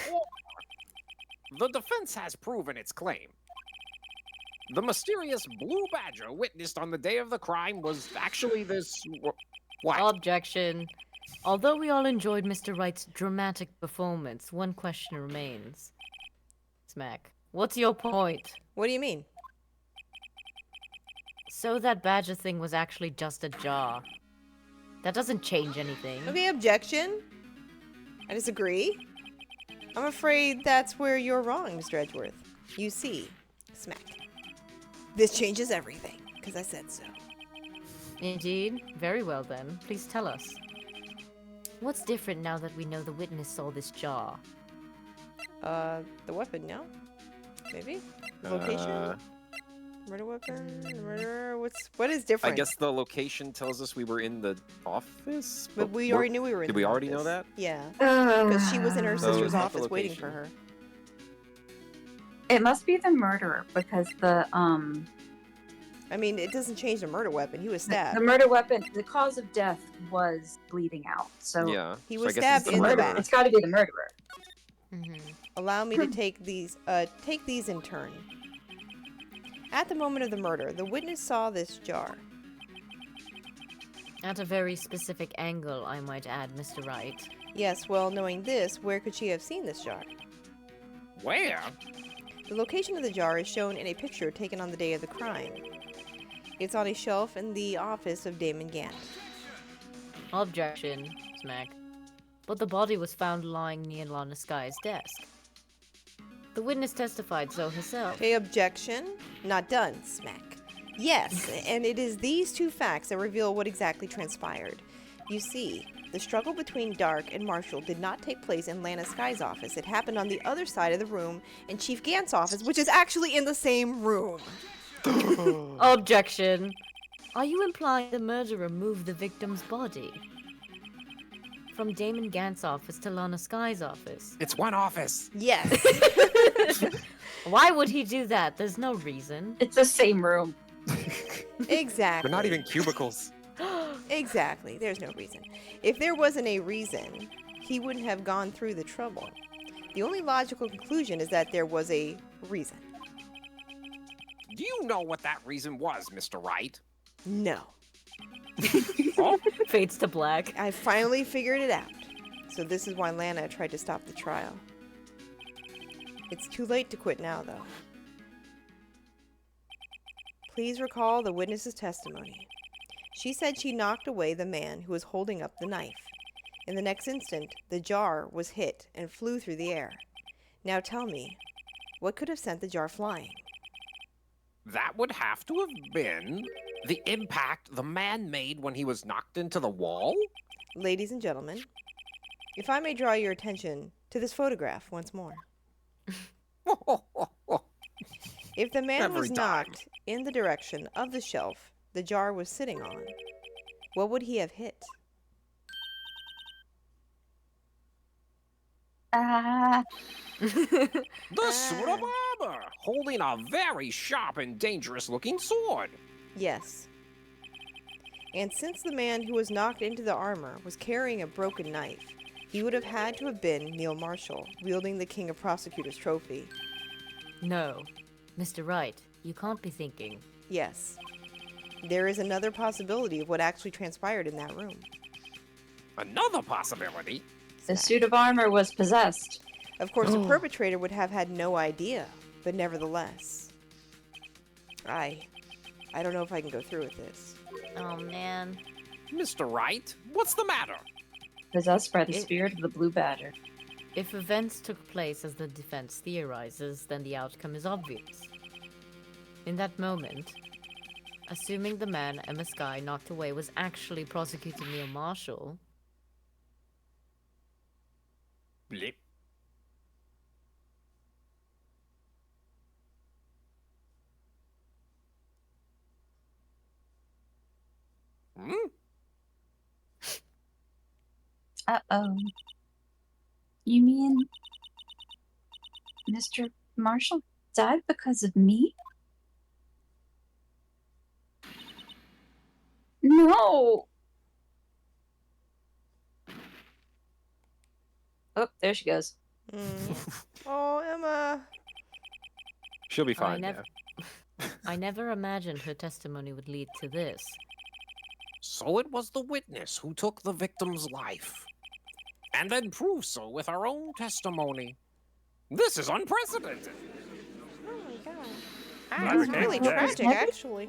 Speaker 5: The defense has proven its claim. The mysterious blue badger witnessed on the day of the crime was actually this... What?
Speaker 1: Objection. Although we all enjoyed Mr. Wright's dramatic performance, one question remains. Smack. What's your point?
Speaker 2: What do you mean?
Speaker 1: So that badger thing was actually just a jar. That doesn't change anything.
Speaker 2: Okay, objection. I disagree. I'm afraid that's where you're wrong, Mr. Edgeworth. You see, smack. This changes everything, because I said so.
Speaker 1: Indeed. Very well then. Please tell us. What's different now that we know the witness saw this jar?
Speaker 2: The weapon, no? Maybe? The location?
Speaker 3: Uh,
Speaker 2: Murder weapon? The murderer? What is different?
Speaker 3: I guess the location tells us we were in the office.
Speaker 2: But we
Speaker 3: we're-
Speaker 2: already knew we were in
Speaker 3: Did
Speaker 2: the
Speaker 3: we already know
Speaker 2: office.
Speaker 3: that?
Speaker 2: Yeah. Because she was in her
Speaker 3: So
Speaker 2: sister's
Speaker 3: it's not the
Speaker 2: office waiting for
Speaker 3: location.
Speaker 2: her.
Speaker 4: It must be the murderer because the
Speaker 2: I mean, it doesn't change the murder weapon. He was stabbed.
Speaker 4: the murder weapon, the cause of death was bleeding out. So
Speaker 3: Yeah.
Speaker 2: He
Speaker 3: so
Speaker 2: was
Speaker 3: I guess it's
Speaker 2: stabbed
Speaker 4: the
Speaker 3: the
Speaker 2: in the
Speaker 4: murderer.
Speaker 2: back.
Speaker 4: It's got to be the murderer.
Speaker 2: Allow me to take these in turn. At the moment of the murder, the witness saw this jar.
Speaker 1: At a very specific angle, I might add, Mr. Wright.
Speaker 2: Yes, well, knowing this, where could she have seen this jar?
Speaker 5: Where?
Speaker 2: The location of the jar is shown in a picture taken on the day of the crime. It's on a shelf in the office of Damon Gant.
Speaker 1: Objection, Smack. But the body was found lying near Lana Sky's desk. The witness testified so herself.
Speaker 2: Okay, objection. Not done, smack. Yes, and it is these two facts that reveal what exactly transpired. You see, the struggle between Dark and Marshall did not take place in Lana Sky's office. It happened on the other side of the room in Chief Gant's office, which is actually in the same room.
Speaker 1: Objection. Are you implying the murderer moved the victim's body? From Damon Gant's office to Lana Sky's office?
Speaker 5: It's one office.
Speaker 2: Yes.
Speaker 1: Why would he do that? There's no reason.
Speaker 4: It's the same room.
Speaker 2: Exactly.
Speaker 3: They're not even cubicles.
Speaker 2: Exactly. There's no reason. If there wasn't a reason, he wouldn't have gone through the trouble. The only logical conclusion is that there was a reason.
Speaker 5: Do you know what that reason was, Mr. Wright?
Speaker 2: No.
Speaker 5: Oh,
Speaker 1: Fades to black.
Speaker 2: I finally figured it out. So this is why Lana tried to stop the trial. It's too late to quit now, though. Please recall the witness's testimony. She said she knocked away the man who was holding up the knife. In the next instant, the jar was hit and flew through the air. Now tell me, what could have sent the jar flying?
Speaker 5: that would have to have been the impact the man made when he was knocked into the wall?
Speaker 2: Ladies and gentlemen, if I may draw your attention to this photograph once more. If the man
Speaker 5: Every
Speaker 2: was
Speaker 5: time.
Speaker 2: knocked in the direction of the shelf the jar was sitting on, what would he have hit?
Speaker 5: The suit of armor, holding a very sharp and dangerous looking sword.
Speaker 2: Yes. And since the man who was knocked into the armor was carrying a broken knife, he would have had to have been Neil Marshall, wielding the King of Prosecutors trophy.
Speaker 1: No. Mr. Wright, you can't be thinking.
Speaker 2: Yes. There is another possibility of what actually transpired in that room.
Speaker 5: Another possibility.
Speaker 4: The suit of armor was possessed.
Speaker 2: Of course, the perpetrator would have had no idea, but nevertheless. I don't know if I can go through with this.
Speaker 1: Oh, man.
Speaker 5: Mr. Wright, what's the matter?
Speaker 4: Possessed by the spirit of the blue badger.
Speaker 1: If events took place as the defense theorizes, then the outcome is obvious. In that moment, assuming the man Emma Sky knocked away was actually Prosecutor Neil Marshall,
Speaker 5: Blip. Hmm?
Speaker 4: Uh-oh. You mean Mr. Marshall died because of me? No! Oh, there she goes.
Speaker 2: Oh, Emma.
Speaker 3: She'll be
Speaker 1: I
Speaker 3: fine.
Speaker 1: never, I never imagined her testimony would lead to this.
Speaker 5: So it was the witness who took the victim's life, and then proved so with her own testimony. This is unprecedented.
Speaker 2: Oh my god.
Speaker 7: Never
Speaker 2: That's
Speaker 7: came
Speaker 2: really
Speaker 7: to this.
Speaker 2: tragic, actually.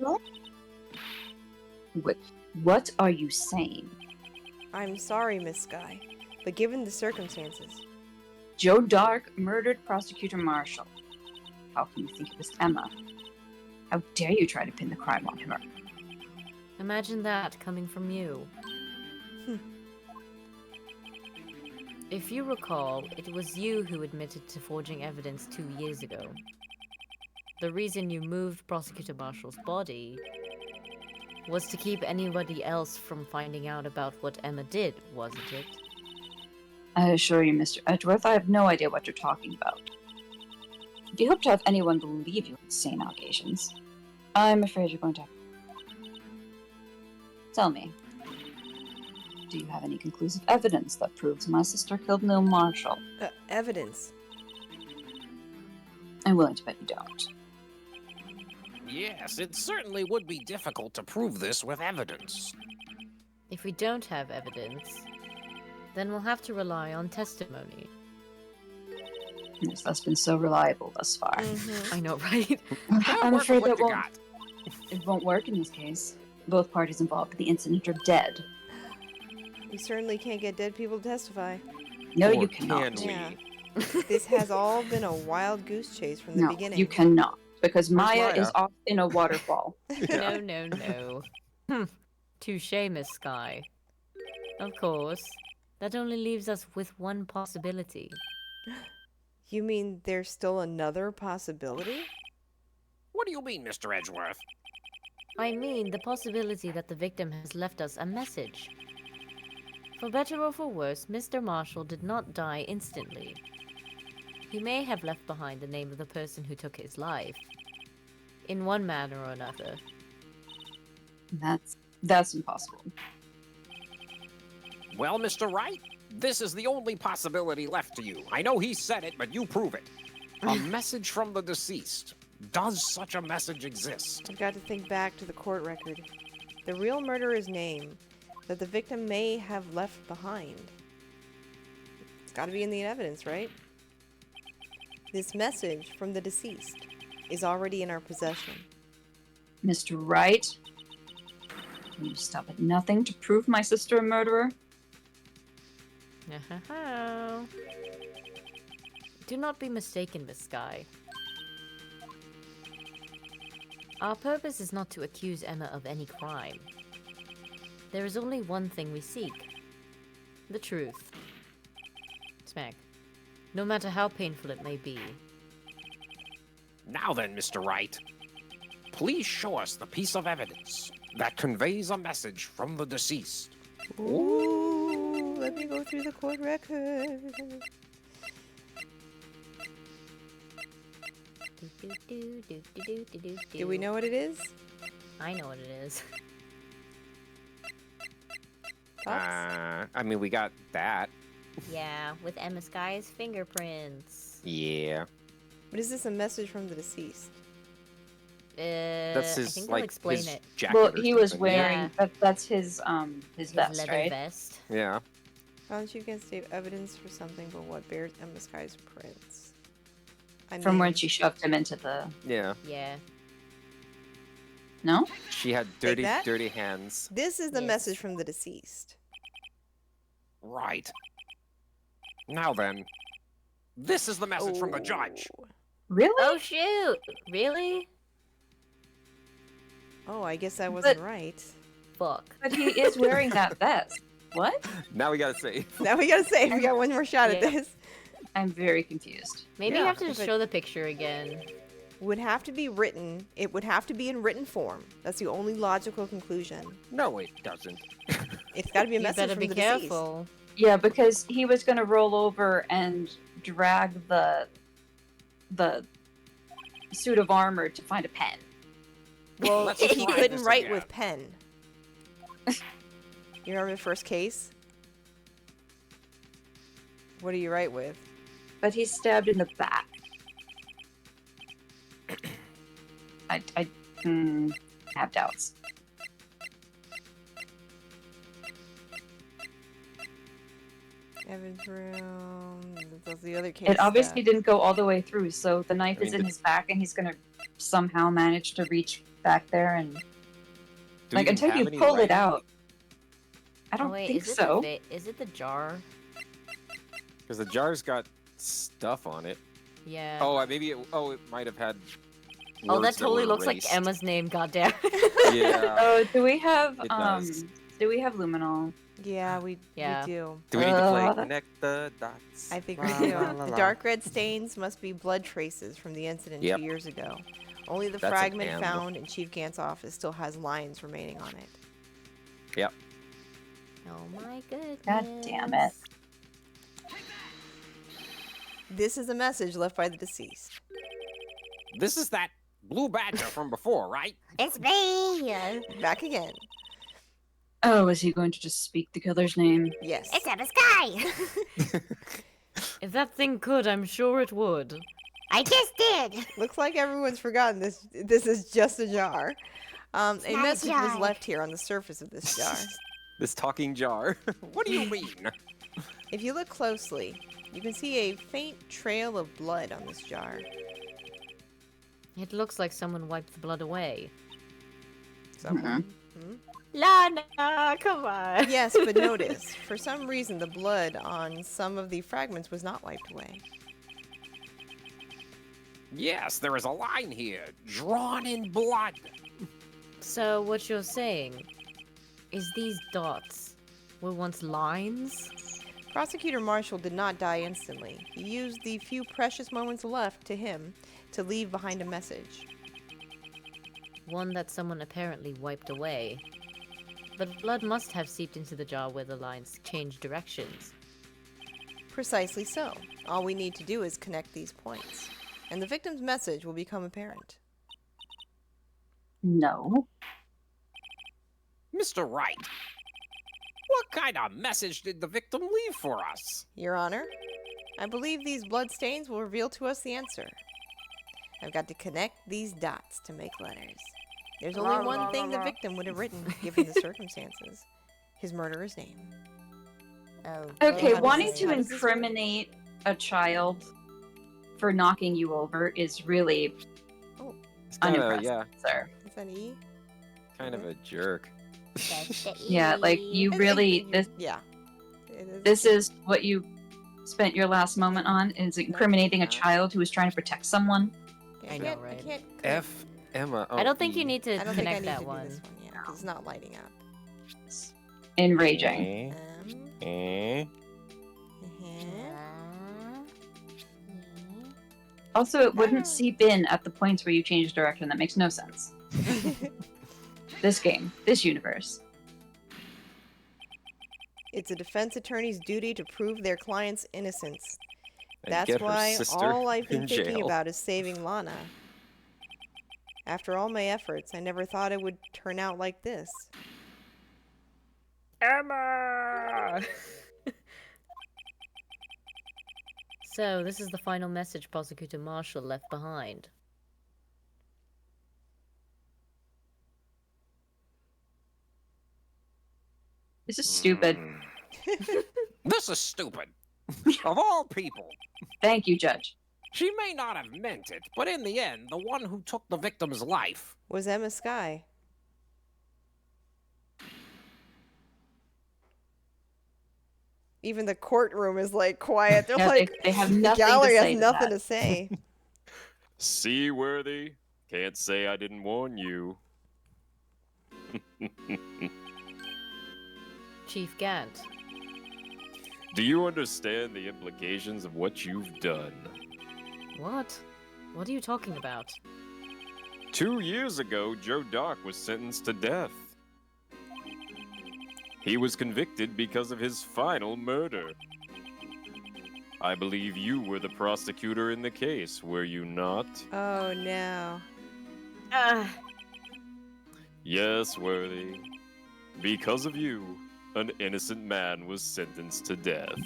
Speaker 4: What are you saying?
Speaker 2: I'm sorry, Miss Sky, but given the circumstances.
Speaker 4: Joe Dark murdered Prosecutor Marshall. How can you think it was Emma? How dare you try to pin the crime on her?
Speaker 1: Imagine that coming from you. If you recall, it was you who admitted to forging evidence 2 years ago. The reason you moved Prosecutor Marshall's body was to keep anybody else from finding out about what Emma did, wasn't it?
Speaker 4: I assure you, Mr. Edgeworth, I have no idea what you're talking about. If you hope to have anyone believe your insane allegations, I'm afraid you're going to. Tell me, do you have any conclusive evidence that proves my sister killed Neil Marshall?
Speaker 2: Evidence.
Speaker 4: I'm willing to bet you don't.
Speaker 5: Yes, it certainly would be difficult to prove this with evidence.
Speaker 1: If we don't have evidence, then we'll have to rely on testimony.
Speaker 4: Yes, that's been so reliable thus far.
Speaker 2: Mm-hmm.
Speaker 1: I know, right?
Speaker 4: I'm
Speaker 5: Work
Speaker 4: afraid
Speaker 5: with what
Speaker 4: that
Speaker 5: you
Speaker 4: won't.
Speaker 5: got.
Speaker 4: It won't work in this case. Both parties involved in the incident are dead.
Speaker 2: We certainly can't get dead people to testify.
Speaker 4: No,
Speaker 3: Or
Speaker 4: you cannot.
Speaker 3: can we?
Speaker 2: Yeah. This has all been a wild goose chase from the
Speaker 4: No,
Speaker 2: beginning.
Speaker 4: you cannot. Because Maya
Speaker 3: Maya?
Speaker 4: is off in a waterfall.
Speaker 1: No, no, no. Touche, Miss Sky. Of course. That only leaves us with one possibility.
Speaker 2: You mean there's still another possibility?
Speaker 5: What do you mean, Mr. Edgeworth?
Speaker 1: I mean the possibility that the victim has left us a message. For better or for worse, Mr. Marshall did not die instantly. He may have left behind the name of the person who took his life. In one manner or another.
Speaker 4: That's impossible.
Speaker 5: Well, Mr. Wright, this is the only possibility left to you. I know he said it, but you prove it. A message from the deceased. Does such a message exist?
Speaker 2: I've got to think back to the court record. The real murderer's name that the victim may have left behind. It's got to be in the evidence, right? This message from the deceased is already in our possession.
Speaker 4: Mr. Wright, will you stop at nothing to prove my sister a murderer?
Speaker 1: Do not be mistaken, Miss Sky. Our purpose is not to accuse Emma of any crime. There is only one thing we seek. The truth. Smack. No matter how painful it may be.
Speaker 5: Now then, Mr. Wright, please show us the piece of evidence that conveys a message from the deceased.
Speaker 2: Ooh, let me go through the court record. Do we know what it is?
Speaker 1: I know what it is.
Speaker 2: Thoughts?
Speaker 3: I mean, we got that.
Speaker 1: Yeah, with Emma Sky's fingerprints.
Speaker 3: Yeah.
Speaker 2: But is this a message from the deceased?
Speaker 3: That's
Speaker 1: I
Speaker 3: his,
Speaker 1: think they'll
Speaker 3: like,
Speaker 1: explain
Speaker 3: his
Speaker 1: it.
Speaker 3: jacket
Speaker 4: Well,
Speaker 3: or
Speaker 4: he was
Speaker 3: something.
Speaker 4: wearing
Speaker 1: Yeah.
Speaker 4: that's his
Speaker 1: His
Speaker 4: vest,
Speaker 1: leather
Speaker 4: right?
Speaker 1: vest.
Speaker 3: Yeah.
Speaker 2: Found you against evidence for something, but what bears Emma Sky's prints?
Speaker 4: From when she shoved him into the
Speaker 3: Yeah.
Speaker 1: Yeah.
Speaker 4: no?
Speaker 3: She had
Speaker 2: Take
Speaker 3: dirty,
Speaker 2: that.
Speaker 3: dirty hands.
Speaker 2: This is the
Speaker 1: Yes.
Speaker 2: message from the deceased.
Speaker 5: Right. Now then, this is the message from the judge.
Speaker 2: Oh.
Speaker 4: Really?
Speaker 1: Oh shoot! Really?
Speaker 2: Oh, I guess I wasn't
Speaker 4: But-
Speaker 2: right.
Speaker 1: Fuck.
Speaker 4: But he is wearing that vest. What?
Speaker 3: Now we gotta say.
Speaker 2: Now we gotta say, we got one more shot at
Speaker 1: Yeah.
Speaker 2: this.
Speaker 4: I'm very confused.
Speaker 1: Maybe
Speaker 2: Yeah,
Speaker 1: you have to
Speaker 2: if
Speaker 1: just
Speaker 2: it-
Speaker 1: show the picture again.
Speaker 2: Would have to be written. It would have to be in written form. That's the only logical conclusion.
Speaker 5: No, it doesn't.
Speaker 2: It's got to be a
Speaker 1: You
Speaker 2: message
Speaker 1: better
Speaker 2: from
Speaker 1: be
Speaker 2: the deceased.
Speaker 1: careful.
Speaker 4: Yeah, because he was gonna roll over and drag the suit of armor to find a pen.
Speaker 2: Well,
Speaker 5: Let's
Speaker 2: if he
Speaker 5: try
Speaker 2: couldn't
Speaker 5: this
Speaker 2: write
Speaker 5: again.
Speaker 2: with pen. You remember the first case? What do you write with?
Speaker 4: But he's stabbed in the back. I have doubts.
Speaker 2: Evan's room. That's the other case.
Speaker 4: It obviously
Speaker 2: stuff.
Speaker 4: didn't go all the way through, so the knife
Speaker 3: I
Speaker 4: is
Speaker 3: mean,
Speaker 4: in his back, and he's gonna somehow manage to reach back there and
Speaker 3: Do we
Speaker 4: like
Speaker 3: even
Speaker 4: until
Speaker 3: have
Speaker 4: you
Speaker 3: any
Speaker 4: pull it
Speaker 3: writing?
Speaker 4: out. I
Speaker 1: Oh
Speaker 4: don't
Speaker 1: wait,
Speaker 4: think
Speaker 1: is it
Speaker 4: so.
Speaker 1: is it the jar?
Speaker 3: Because the jar's got stuff on it.
Speaker 1: Yeah.
Speaker 3: Oh, maybe it. Oh, it might have had.
Speaker 1: Oh, that
Speaker 3: words
Speaker 1: totally
Speaker 3: were
Speaker 1: looks like
Speaker 3: erased.
Speaker 1: Emma's name. Goddamn.
Speaker 3: Yeah.
Speaker 4: Oh, do we have
Speaker 3: It does.
Speaker 4: do we have luminol?
Speaker 2: Yeah, we
Speaker 1: Yeah.
Speaker 2: do.
Speaker 3: Do we need to play
Speaker 4: Uh,
Speaker 3: Connect the Dots?
Speaker 2: I think we
Speaker 3: La,
Speaker 2: do.
Speaker 3: la, la,
Speaker 2: The
Speaker 3: la.
Speaker 2: dark red stains must be blood traces from the incident
Speaker 3: Yep.
Speaker 2: 2 years ago. Only the
Speaker 3: That's an
Speaker 2: fragment
Speaker 3: M.
Speaker 2: found in Chief Gant's office still has lines remaining on it.
Speaker 3: Yep.
Speaker 1: Oh my goodness.
Speaker 4: God damn it.
Speaker 2: This is a message left by the deceased.
Speaker 5: This is that blue badger from before, right?
Speaker 9: It's me!
Speaker 2: Back again.
Speaker 4: Oh, is he going to just speak the killer's name?
Speaker 2: Yes.
Speaker 9: It's Emma Sky!
Speaker 1: If that thing could, I'm sure it would.
Speaker 9: I just did!
Speaker 2: Looks like everyone's forgotten this. This is just a jar. A
Speaker 9: not a
Speaker 2: message was
Speaker 9: jar.
Speaker 2: left here on the surface of this jar.
Speaker 3: This talking jar.
Speaker 5: What do you mean?
Speaker 2: If you look closely, you can see a faint trail of blood on this jar.
Speaker 1: It looks like someone wiped the blood away.
Speaker 2: Someone.
Speaker 1: Lana, come on.
Speaker 2: Yes, but notice, for some reason, the blood on some of the fragments was not wiped away.
Speaker 5: Yes, there is a line here, drawn in blood.
Speaker 1: So what you're saying is these dots were once lines?
Speaker 2: Prosecutor Marshall did not die instantly. He used the few precious moments left to him to leave behind a message.
Speaker 1: One that someone apparently wiped away. But blood must have seeped into the jar where the lines changed directions.
Speaker 2: Precisely so. All we need to do is connect these points, and the victim's message will become apparent.
Speaker 4: No.
Speaker 5: Mr. Wright, what kind of message did the victim leave for us?
Speaker 2: Your Honor, I believe these blood stains will reveal to us the answer. I've got to connect these dots to make letters. There's only one thing the victim would have written, given the circumstances. His murderer's name.
Speaker 9: Oh.
Speaker 4: Okay,
Speaker 2: How does
Speaker 4: wanting
Speaker 2: this-
Speaker 4: to
Speaker 2: how does this work?
Speaker 4: incriminate a child for knocking you over is really
Speaker 3: It's kind of,
Speaker 4: unimpressive,
Speaker 3: yeah,
Speaker 4: sir.
Speaker 2: Is that E?
Speaker 6: Kind of a jerk.
Speaker 9: That's the
Speaker 4: Yeah, like
Speaker 9: E.
Speaker 4: you
Speaker 2: I
Speaker 4: really
Speaker 2: think
Speaker 4: this
Speaker 2: Yeah. It is.
Speaker 4: this is what you spent your last moment on, is incriminating a child who was trying to protect someone.
Speaker 2: Yeah,
Speaker 1: I know, right?
Speaker 2: I can't
Speaker 3: F, Emma,
Speaker 1: I don't think you need to
Speaker 2: I don't think I
Speaker 1: connect
Speaker 2: need
Speaker 1: that
Speaker 2: to
Speaker 1: one.
Speaker 2: do this one yet, 'cause it's not lighting up.
Speaker 4: Enraging.
Speaker 3: Eh?
Speaker 4: Also, it wouldn't seep in at the points where you change direction. That makes no sense. This game, this universe.
Speaker 2: It's a defense attorney's duty to prove their client's innocence.
Speaker 3: And
Speaker 2: That's
Speaker 3: get her
Speaker 2: why
Speaker 3: sister
Speaker 2: all I've been
Speaker 3: in
Speaker 2: thinking
Speaker 3: jail.
Speaker 2: about is saving Lana. After all my efforts, I never thought it would turn out like this.
Speaker 7: Emma!
Speaker 1: So, this is the final message Prosecutor Marshall left behind.
Speaker 4: This is stupid.
Speaker 5: This is stupid. Of all people.
Speaker 4: Thank you, Judge.
Speaker 5: She may not have meant it, but in the end, the one who took the victim's life.
Speaker 2: Was Emma Sky. Even the courtroom is like quiet. They're
Speaker 4: Yeah,
Speaker 2: like,
Speaker 4: they have
Speaker 2: the
Speaker 4: nothing to
Speaker 2: gallery
Speaker 4: say
Speaker 2: has
Speaker 4: to
Speaker 2: nothing
Speaker 4: that.
Speaker 2: to say.
Speaker 6: Seaworthy, can't say I didn't warn you.
Speaker 1: Chief Gant.
Speaker 6: Do you understand the implications of what you've done?
Speaker 1: What? What are you talking about?
Speaker 6: 2 years ago, Joe Dark was sentenced to death. He was convicted because of his final murder. I believe you were the prosecutor in the case, were you not?
Speaker 2: Oh no.
Speaker 6: Yes, Worthy. Because of you, an innocent man was sentenced to death.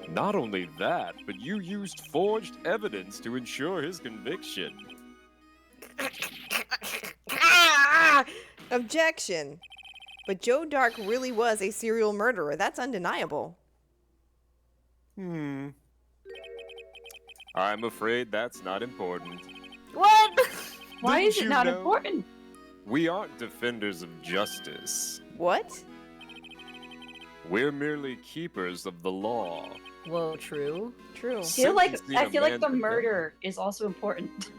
Speaker 6: Not only that, but you used forged evidence to ensure his conviction.
Speaker 2: Objection. But Joe Dark really was a serial murderer. That's undeniable.
Speaker 6: I'm afraid that's not important.
Speaker 1: What?
Speaker 4: Why
Speaker 6: Didn't
Speaker 4: is it
Speaker 6: you
Speaker 4: not
Speaker 6: know?
Speaker 4: important?
Speaker 6: We aren't defenders of justice.
Speaker 2: What?
Speaker 6: We're merely keepers of the law.
Speaker 1: Whoa, true.
Speaker 2: True.
Speaker 4: I feel like
Speaker 6: Sentencing a man
Speaker 4: the
Speaker 6: to death.
Speaker 4: murder is also important.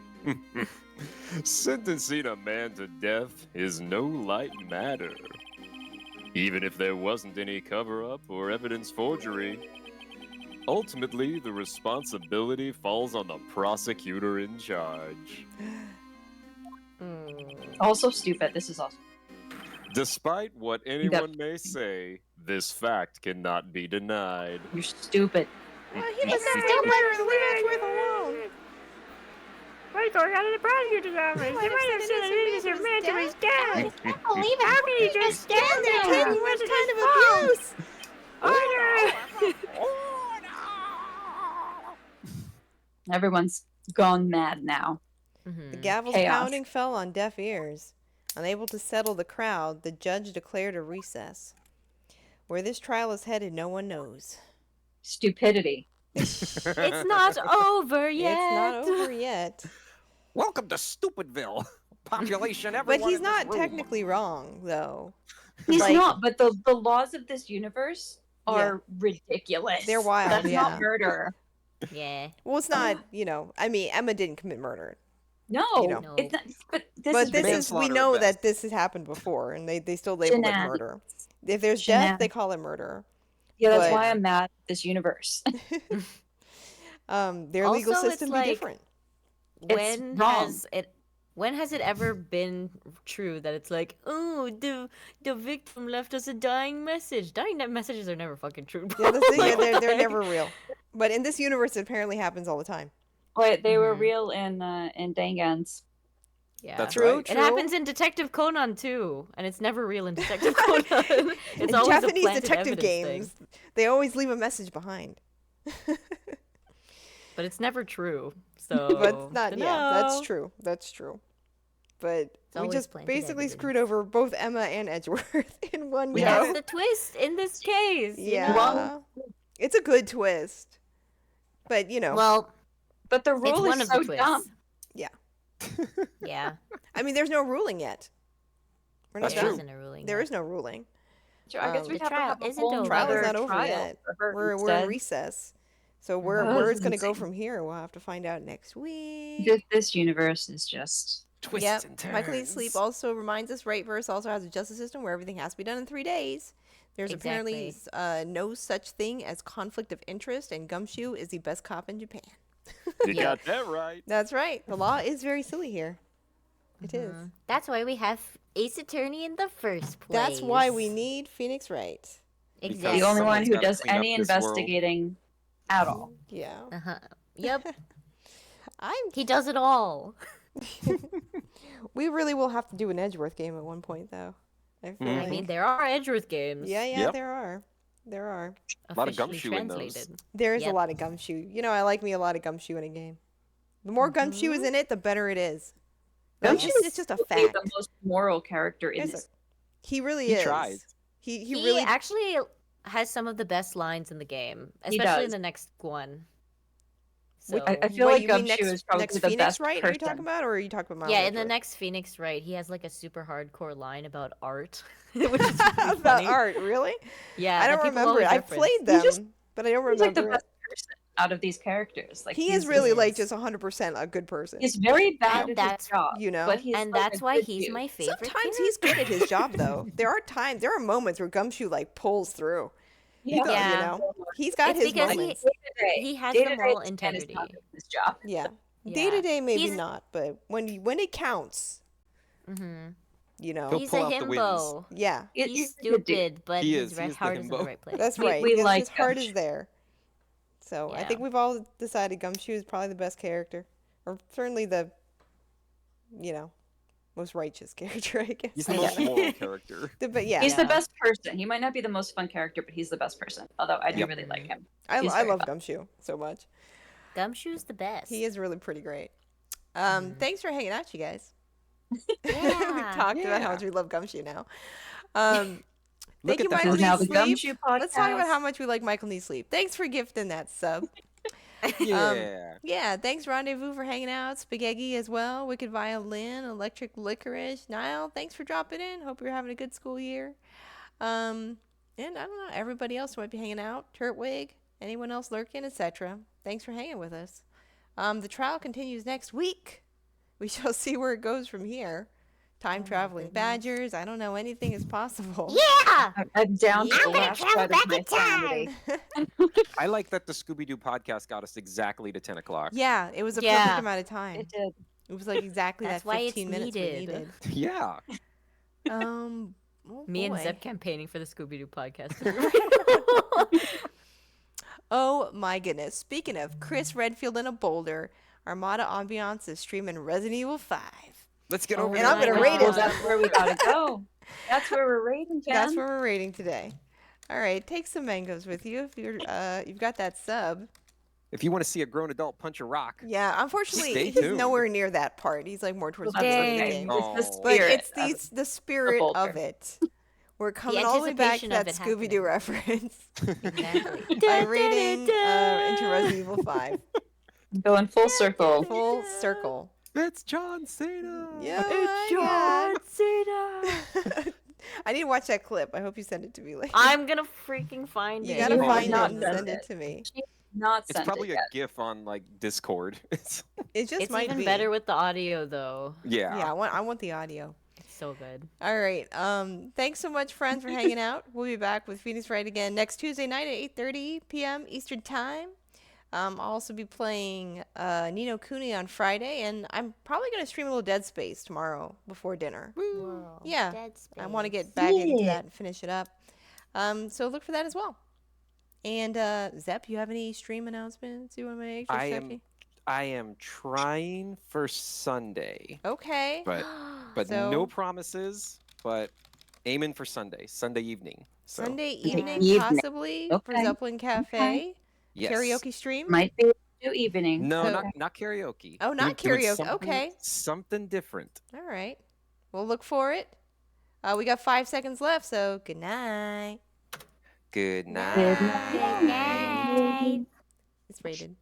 Speaker 6: Sentencing a man to death is no light matter. Even if there wasn't any cover-up or evidence forgery, ultimately the responsibility falls on the prosecutor in charge.
Speaker 4: Also stupid. This is awesome.
Speaker 6: Despite what anyone may say, this fact cannot be denied.
Speaker 4: You're stupid.
Speaker 2: He was a serial murderer. Leave Edgeworth alone.
Speaker 7: Wait, I got in the prosecutor's office. They might have said an innocent man to his death.
Speaker 9: I can't believe it.
Speaker 7: How can you just stand there?
Speaker 2: Taking
Speaker 7: It
Speaker 2: what
Speaker 7: wasn't
Speaker 2: kind
Speaker 7: his
Speaker 2: of
Speaker 7: fault.
Speaker 2: abuse?
Speaker 7: Order!
Speaker 4: Everyone's gone mad now.
Speaker 2: The gavel's
Speaker 4: Chaos.
Speaker 2: pounding fell on deaf ears. Unable to settle the crowd, the judge declared a recess. Where this trial is headed, no one knows.
Speaker 4: Stupidity.
Speaker 1: It's not over yet.
Speaker 2: It's not over yet.
Speaker 5: Welcome to Stupidville. Population
Speaker 2: But
Speaker 5: everyone
Speaker 2: he's
Speaker 5: in this
Speaker 2: not
Speaker 5: room.
Speaker 2: technically wrong, though.
Speaker 4: He's
Speaker 2: Like-
Speaker 4: not, but the laws of this universe are ridiculous.
Speaker 2: They're wild,
Speaker 4: That's
Speaker 2: yeah.
Speaker 4: not murder.
Speaker 1: Yeah.
Speaker 2: Well, it's not, I mean, Emma didn't commit murder.
Speaker 4: No,
Speaker 2: know.
Speaker 4: it's not, but this
Speaker 2: But
Speaker 4: is
Speaker 2: this
Speaker 4: ridiculous.
Speaker 2: is, we
Speaker 3: manslaughter
Speaker 2: know
Speaker 3: at
Speaker 2: that
Speaker 3: best.
Speaker 2: this has happened before, and they still labeled it
Speaker 4: Shenanigans.
Speaker 2: murder. If there's death, they call it murder.
Speaker 4: Yeah, that's
Speaker 2: But-
Speaker 4: why I'm mad at this universe.
Speaker 2: Their legal
Speaker 1: Also, it's
Speaker 2: system be
Speaker 1: like-
Speaker 2: different.
Speaker 1: When
Speaker 4: wrong.
Speaker 1: has it ever been true that it's like, oh, the victim left us a dying message? Dying messages are never fucking true.
Speaker 2: Yeah,
Speaker 1: bro.
Speaker 2: the thing,
Speaker 1: Like,
Speaker 2: they're
Speaker 1: what the
Speaker 2: never
Speaker 1: heck?
Speaker 2: real. But in this universe, it apparently happens all the time.
Speaker 4: Wait, they were
Speaker 1: Mhm.
Speaker 4: real in Dangans.
Speaker 1: Yeah.
Speaker 3: That's
Speaker 2: True,
Speaker 3: right.
Speaker 1: It happens in Detective Conan too, and it's never real in Detective Conan. It's
Speaker 2: In
Speaker 1: always a
Speaker 2: Japanese
Speaker 1: planted
Speaker 2: detective
Speaker 1: evidence
Speaker 2: games,
Speaker 1: thing.
Speaker 2: they always leave a message behind.
Speaker 1: But it's never true. So
Speaker 2: But it's not. Yeah, that's
Speaker 1: dunno.
Speaker 2: true. That's true. But we
Speaker 1: always
Speaker 2: just
Speaker 1: planted
Speaker 2: basically
Speaker 1: evidence.
Speaker 2: screwed over both Emma and Edgeworth in one
Speaker 1: But
Speaker 2: go.
Speaker 1: that's the twist in this case. you
Speaker 2: Yeah,
Speaker 1: know?
Speaker 2: it's a good twist. But you know,
Speaker 1: Well,
Speaker 4: But the
Speaker 1: it's
Speaker 4: rule
Speaker 1: one
Speaker 4: is
Speaker 1: of
Speaker 4: so
Speaker 1: the twists.
Speaker 4: dumb.
Speaker 1: Yeah.
Speaker 2: I mean, there's no ruling yet. We're not
Speaker 3: That's
Speaker 1: There
Speaker 2: done.
Speaker 3: true.
Speaker 1: isn't a ruling.
Speaker 2: There
Speaker 1: yet.
Speaker 2: is no ruling.
Speaker 4: So I guess
Speaker 2: Um,
Speaker 4: we'd
Speaker 1: The
Speaker 4: have to
Speaker 1: trial
Speaker 4: have a
Speaker 1: isn't
Speaker 4: whole
Speaker 1: over.
Speaker 2: Trial is
Speaker 4: other
Speaker 2: not over
Speaker 4: trial
Speaker 2: yet.
Speaker 4: for her
Speaker 2: We're in
Speaker 4: instead.
Speaker 2: recess. So where
Speaker 4: Oh,
Speaker 2: it's going to go
Speaker 4: insane.
Speaker 2: from here, we'll have to find out next week.
Speaker 4: This universe is just
Speaker 3: Twists
Speaker 2: Yep.
Speaker 3: and turns.
Speaker 2: Michael Needs Sleep also reminds us Wrightverse also has a justice system where everything has to be done in 3 days. There's apparently
Speaker 1: Exactly.
Speaker 2: no such thing as conflict of interest, and Gumshoe is the best cop in Japan.
Speaker 6: You
Speaker 1: Yeah.
Speaker 6: got that right.
Speaker 2: That's right. The law is very silly here. It is.
Speaker 1: Mhm. That's why we have Ace Attorney in the first place.
Speaker 2: That's why we need Phoenix Wright.
Speaker 3: Because
Speaker 1: Exactly.
Speaker 4: the only one
Speaker 3: someone's
Speaker 4: who
Speaker 3: gotta
Speaker 4: does
Speaker 3: clean up
Speaker 4: any
Speaker 3: this world.
Speaker 4: investigating at all.
Speaker 2: Yeah.
Speaker 1: Uh-huh. Yep.
Speaker 2: I'm.
Speaker 1: He does it all.
Speaker 2: We really will have to do an Edgeworth game at one point, though. I feel
Speaker 3: Mhm.
Speaker 2: like.
Speaker 1: I mean, there are Edgeworth games.
Speaker 2: Yeah,
Speaker 3: Yep.
Speaker 2: there are. There are.
Speaker 3: A lot of
Speaker 1: officially
Speaker 3: gumshoe in those.
Speaker 1: translated.
Speaker 2: There is a
Speaker 1: Yep.
Speaker 2: lot of gumshoe. You know, I like me a lot of gumshoe in a game. The more gumshoe is in it, the better it is. Like,
Speaker 4: Gumshoe
Speaker 2: it's just a
Speaker 4: Probably
Speaker 2: fact.
Speaker 4: the most moral character in
Speaker 2: It's
Speaker 4: this.
Speaker 2: He really
Speaker 3: He
Speaker 2: is.
Speaker 3: tried.
Speaker 2: He
Speaker 1: He
Speaker 2: really.
Speaker 1: actually has some of the best lines in the game,
Speaker 4: He
Speaker 1: especially in
Speaker 4: does.
Speaker 1: the next one.
Speaker 2: Which-
Speaker 1: So,
Speaker 4: I feel
Speaker 2: Wait,
Speaker 4: like
Speaker 2: you mean
Speaker 4: Gumshoe
Speaker 2: next,
Speaker 4: is probably
Speaker 2: next
Speaker 4: the
Speaker 2: Phoenix
Speaker 4: best
Speaker 2: Wright? Are you talking
Speaker 4: person.
Speaker 2: about, or are you talking about? Miles
Speaker 1: yeah, in the
Speaker 2: Edgeworth?
Speaker 1: next Phoenix Wright, he has like a super hardcore line about art, which is really
Speaker 2: About
Speaker 1: funny.
Speaker 2: art, really?
Speaker 1: Yeah,
Speaker 2: I
Speaker 1: that
Speaker 2: don't
Speaker 1: people
Speaker 2: remember
Speaker 1: always
Speaker 2: it. I
Speaker 1: reference.
Speaker 2: played them,
Speaker 4: just-
Speaker 2: but I don't
Speaker 4: He's like the
Speaker 2: remember
Speaker 4: best
Speaker 2: it.
Speaker 4: person out of these characters. Like
Speaker 2: He is
Speaker 4: he's
Speaker 2: really
Speaker 1: He
Speaker 2: like
Speaker 1: is.
Speaker 2: just 100% a good person.
Speaker 4: He's very bad
Speaker 1: And
Speaker 4: at
Speaker 1: that's-
Speaker 4: his job.
Speaker 2: you know?
Speaker 4: but he's
Speaker 1: And
Speaker 4: like
Speaker 1: that's
Speaker 4: a
Speaker 1: why
Speaker 4: good
Speaker 1: he's
Speaker 4: dude.
Speaker 1: my favorite.
Speaker 2: Sometimes he's good at his job, though. There are moments where Gumshoe like pulls through. He does,
Speaker 1: Yeah.
Speaker 2: you know. He's got
Speaker 1: It's
Speaker 2: his
Speaker 1: because
Speaker 2: moments.
Speaker 1: he has
Speaker 4: Day-to-day,
Speaker 1: the moral
Speaker 4: this man is
Speaker 1: integrity.
Speaker 4: not doing his job.
Speaker 2: Yeah.
Speaker 1: Yeah.
Speaker 2: Day to day, maybe
Speaker 1: He's-
Speaker 2: not, but when it counts,
Speaker 1: hmm
Speaker 2: you know.
Speaker 3: He'll
Speaker 1: He's a
Speaker 3: pull out the wins.
Speaker 1: himbo.
Speaker 2: Yeah,
Speaker 1: He's
Speaker 4: a good dude.
Speaker 1: stupid, but
Speaker 3: He
Speaker 1: his
Speaker 3: is. He is the
Speaker 1: heart is in the
Speaker 3: himbo.
Speaker 1: right place.
Speaker 2: that's
Speaker 4: We-
Speaker 2: right.
Speaker 4: we
Speaker 2: His
Speaker 4: like
Speaker 2: heart is
Speaker 4: Gumshoe.
Speaker 2: there. So I
Speaker 1: Yeah.
Speaker 2: think we've all decided Gumshoe is probably the best character, or certainly the, most righteous character, I guess.
Speaker 3: He's the
Speaker 2: I
Speaker 3: most
Speaker 2: don't know.
Speaker 3: moral character.
Speaker 2: But yeah,
Speaker 4: He's
Speaker 1: Yeah.
Speaker 4: the best person. He might not be the most fun character, but he's the best person. Although I do
Speaker 3: Yep.
Speaker 4: really like him.
Speaker 2: I
Speaker 4: he's
Speaker 2: I
Speaker 4: very
Speaker 2: love
Speaker 4: fun.
Speaker 2: Gumshoe so much.
Speaker 1: Gumshoe's the best.
Speaker 2: He is really pretty great. Thanks for hanging out, you guys. we
Speaker 1: Yeah.
Speaker 2: talked about how
Speaker 3: Yeah.
Speaker 2: much we love Gumshoe now. Thank
Speaker 3: Look
Speaker 2: you,
Speaker 3: at that.
Speaker 2: Michael
Speaker 4: This is now
Speaker 2: Needs
Speaker 4: the
Speaker 2: Sleep.
Speaker 4: Gumshoe podcast.
Speaker 2: Let's talk about how much we like Michael Needs Sleep. Thanks for gifting that sub.
Speaker 3: Yeah.
Speaker 2: Yeah, thanks Rendezvous for hanging out. Spaghetti as well. Wicked Violin, Electric Licorice. Niall, thanks for dropping in. Hope you're having a good school year. And I don't know, everybody else who might be hanging out. Turtwig, anyone else lurking, etc. Thanks for hanging with us. The trial continues next week. We shall see where it goes from here. Time traveling badgers. I don't know. Anything is possible.
Speaker 9: Yeah!
Speaker 4: I'm down to
Speaker 9: I'm
Speaker 4: the
Speaker 9: gonna
Speaker 4: last
Speaker 9: travel
Speaker 4: shred
Speaker 9: back
Speaker 4: of my
Speaker 9: in time!
Speaker 4: sanity.
Speaker 3: I like that the Scooby Doo podcast got us exactly to 10 o'clock.
Speaker 2: Yeah, it was a
Speaker 1: Yeah.
Speaker 2: perfect amount of time.
Speaker 4: It did.
Speaker 2: It was like exactly
Speaker 1: That's
Speaker 2: that
Speaker 1: why it's
Speaker 2: 15 minutes we
Speaker 1: needed.
Speaker 2: needed.
Speaker 3: Yeah.
Speaker 2: Oh
Speaker 1: Me and
Speaker 2: boy.
Speaker 1: Zeb campaigning for the Scooby Doo podcast.
Speaker 2: Oh my goodness. Speaking of Chris Redfield in a boulder, Armada Ambiance is streaming Resident Evil 5.
Speaker 3: Let's get
Speaker 1: Oh
Speaker 3: over
Speaker 2: And I'm
Speaker 3: that.
Speaker 2: gonna
Speaker 1: my
Speaker 2: rate it.
Speaker 4: Well,
Speaker 1: God.
Speaker 4: that's where we gotta go. That's where we're rating, fam.
Speaker 2: That's what we're rating today. All right, take some mangoes with you if you've got that sub.
Speaker 3: If you want to see a grown adult punch a rock,
Speaker 2: Yeah, unfortunately,
Speaker 3: Stay
Speaker 2: he's
Speaker 3: tuned.
Speaker 2: nowhere near that part. He's like more towards the
Speaker 4: That's
Speaker 2: beginning.
Speaker 1: Dang.
Speaker 4: okay. It's the
Speaker 3: Oh.
Speaker 2: But
Speaker 4: spirit.
Speaker 2: it's
Speaker 4: of
Speaker 2: the spirit of
Speaker 4: boulder.
Speaker 2: it. We're coming all the way back to
Speaker 1: anticipation
Speaker 2: that
Speaker 1: of it
Speaker 2: Scooby Doo
Speaker 1: happening.
Speaker 2: reference.
Speaker 1: Exactly.
Speaker 2: I'm rating into Resident Evil 5.
Speaker 4: going full circle.
Speaker 2: Full circle.
Speaker 3: it's John Cena.
Speaker 2: Yeah,
Speaker 1: John Cena.
Speaker 2: I need to watch that clip. I hope you send it to me later.
Speaker 1: I'm gonna freaking find
Speaker 2: You
Speaker 1: it.
Speaker 2: gotta
Speaker 4: You
Speaker 2: find it
Speaker 4: not
Speaker 2: and
Speaker 4: send
Speaker 2: send it
Speaker 4: it.
Speaker 2: to me.
Speaker 4: Not
Speaker 3: It's
Speaker 4: sent
Speaker 3: probably
Speaker 4: it
Speaker 3: a
Speaker 4: yet.
Speaker 3: GIF on like Discord.
Speaker 2: It just
Speaker 1: It's
Speaker 2: might
Speaker 1: even
Speaker 2: be.
Speaker 1: better with the audio though.
Speaker 2: Yeah, I want the audio.
Speaker 1: So good.
Speaker 2: All right. Thanks so much, friends, for hanging out. We'll be back with Phoenix Wright again next Tuesday night at 8:30 p.m. Eastern Time. I'll also be playing Nino Kuni on Friday, and I'm probably going to stream a little Dead Space tomorrow before dinner.
Speaker 9: Whoa.
Speaker 2: Yeah.
Speaker 9: Dead
Speaker 2: I want to
Speaker 9: Space.
Speaker 2: get back into
Speaker 8: Yeah.
Speaker 2: that and finish it up. So look for that as well. And Zep, you have any stream announcements you want to make?
Speaker 3: I am trying for Sunday,
Speaker 2: Okay.
Speaker 3: but
Speaker 2: So-
Speaker 3: no promises. But aiming for Sunday evening. So
Speaker 2: Sunday
Speaker 8: evening.
Speaker 2: evening, possibly, for
Speaker 8: Okay.
Speaker 2: Zeppelin Cafe.
Speaker 3: yes.
Speaker 2: Karaoke stream?
Speaker 8: Might be able to do evening.
Speaker 3: No,
Speaker 2: So-
Speaker 3: not karaoke.
Speaker 2: Oh, not
Speaker 3: Doing
Speaker 2: karaoke.
Speaker 3: something-
Speaker 2: Okay.
Speaker 3: Something different.
Speaker 2: All right. We'll look for it. We got 5 seconds left, so good night.
Speaker 3: Good night.
Speaker 8: Good
Speaker 9: Good night.
Speaker 2: It's rated.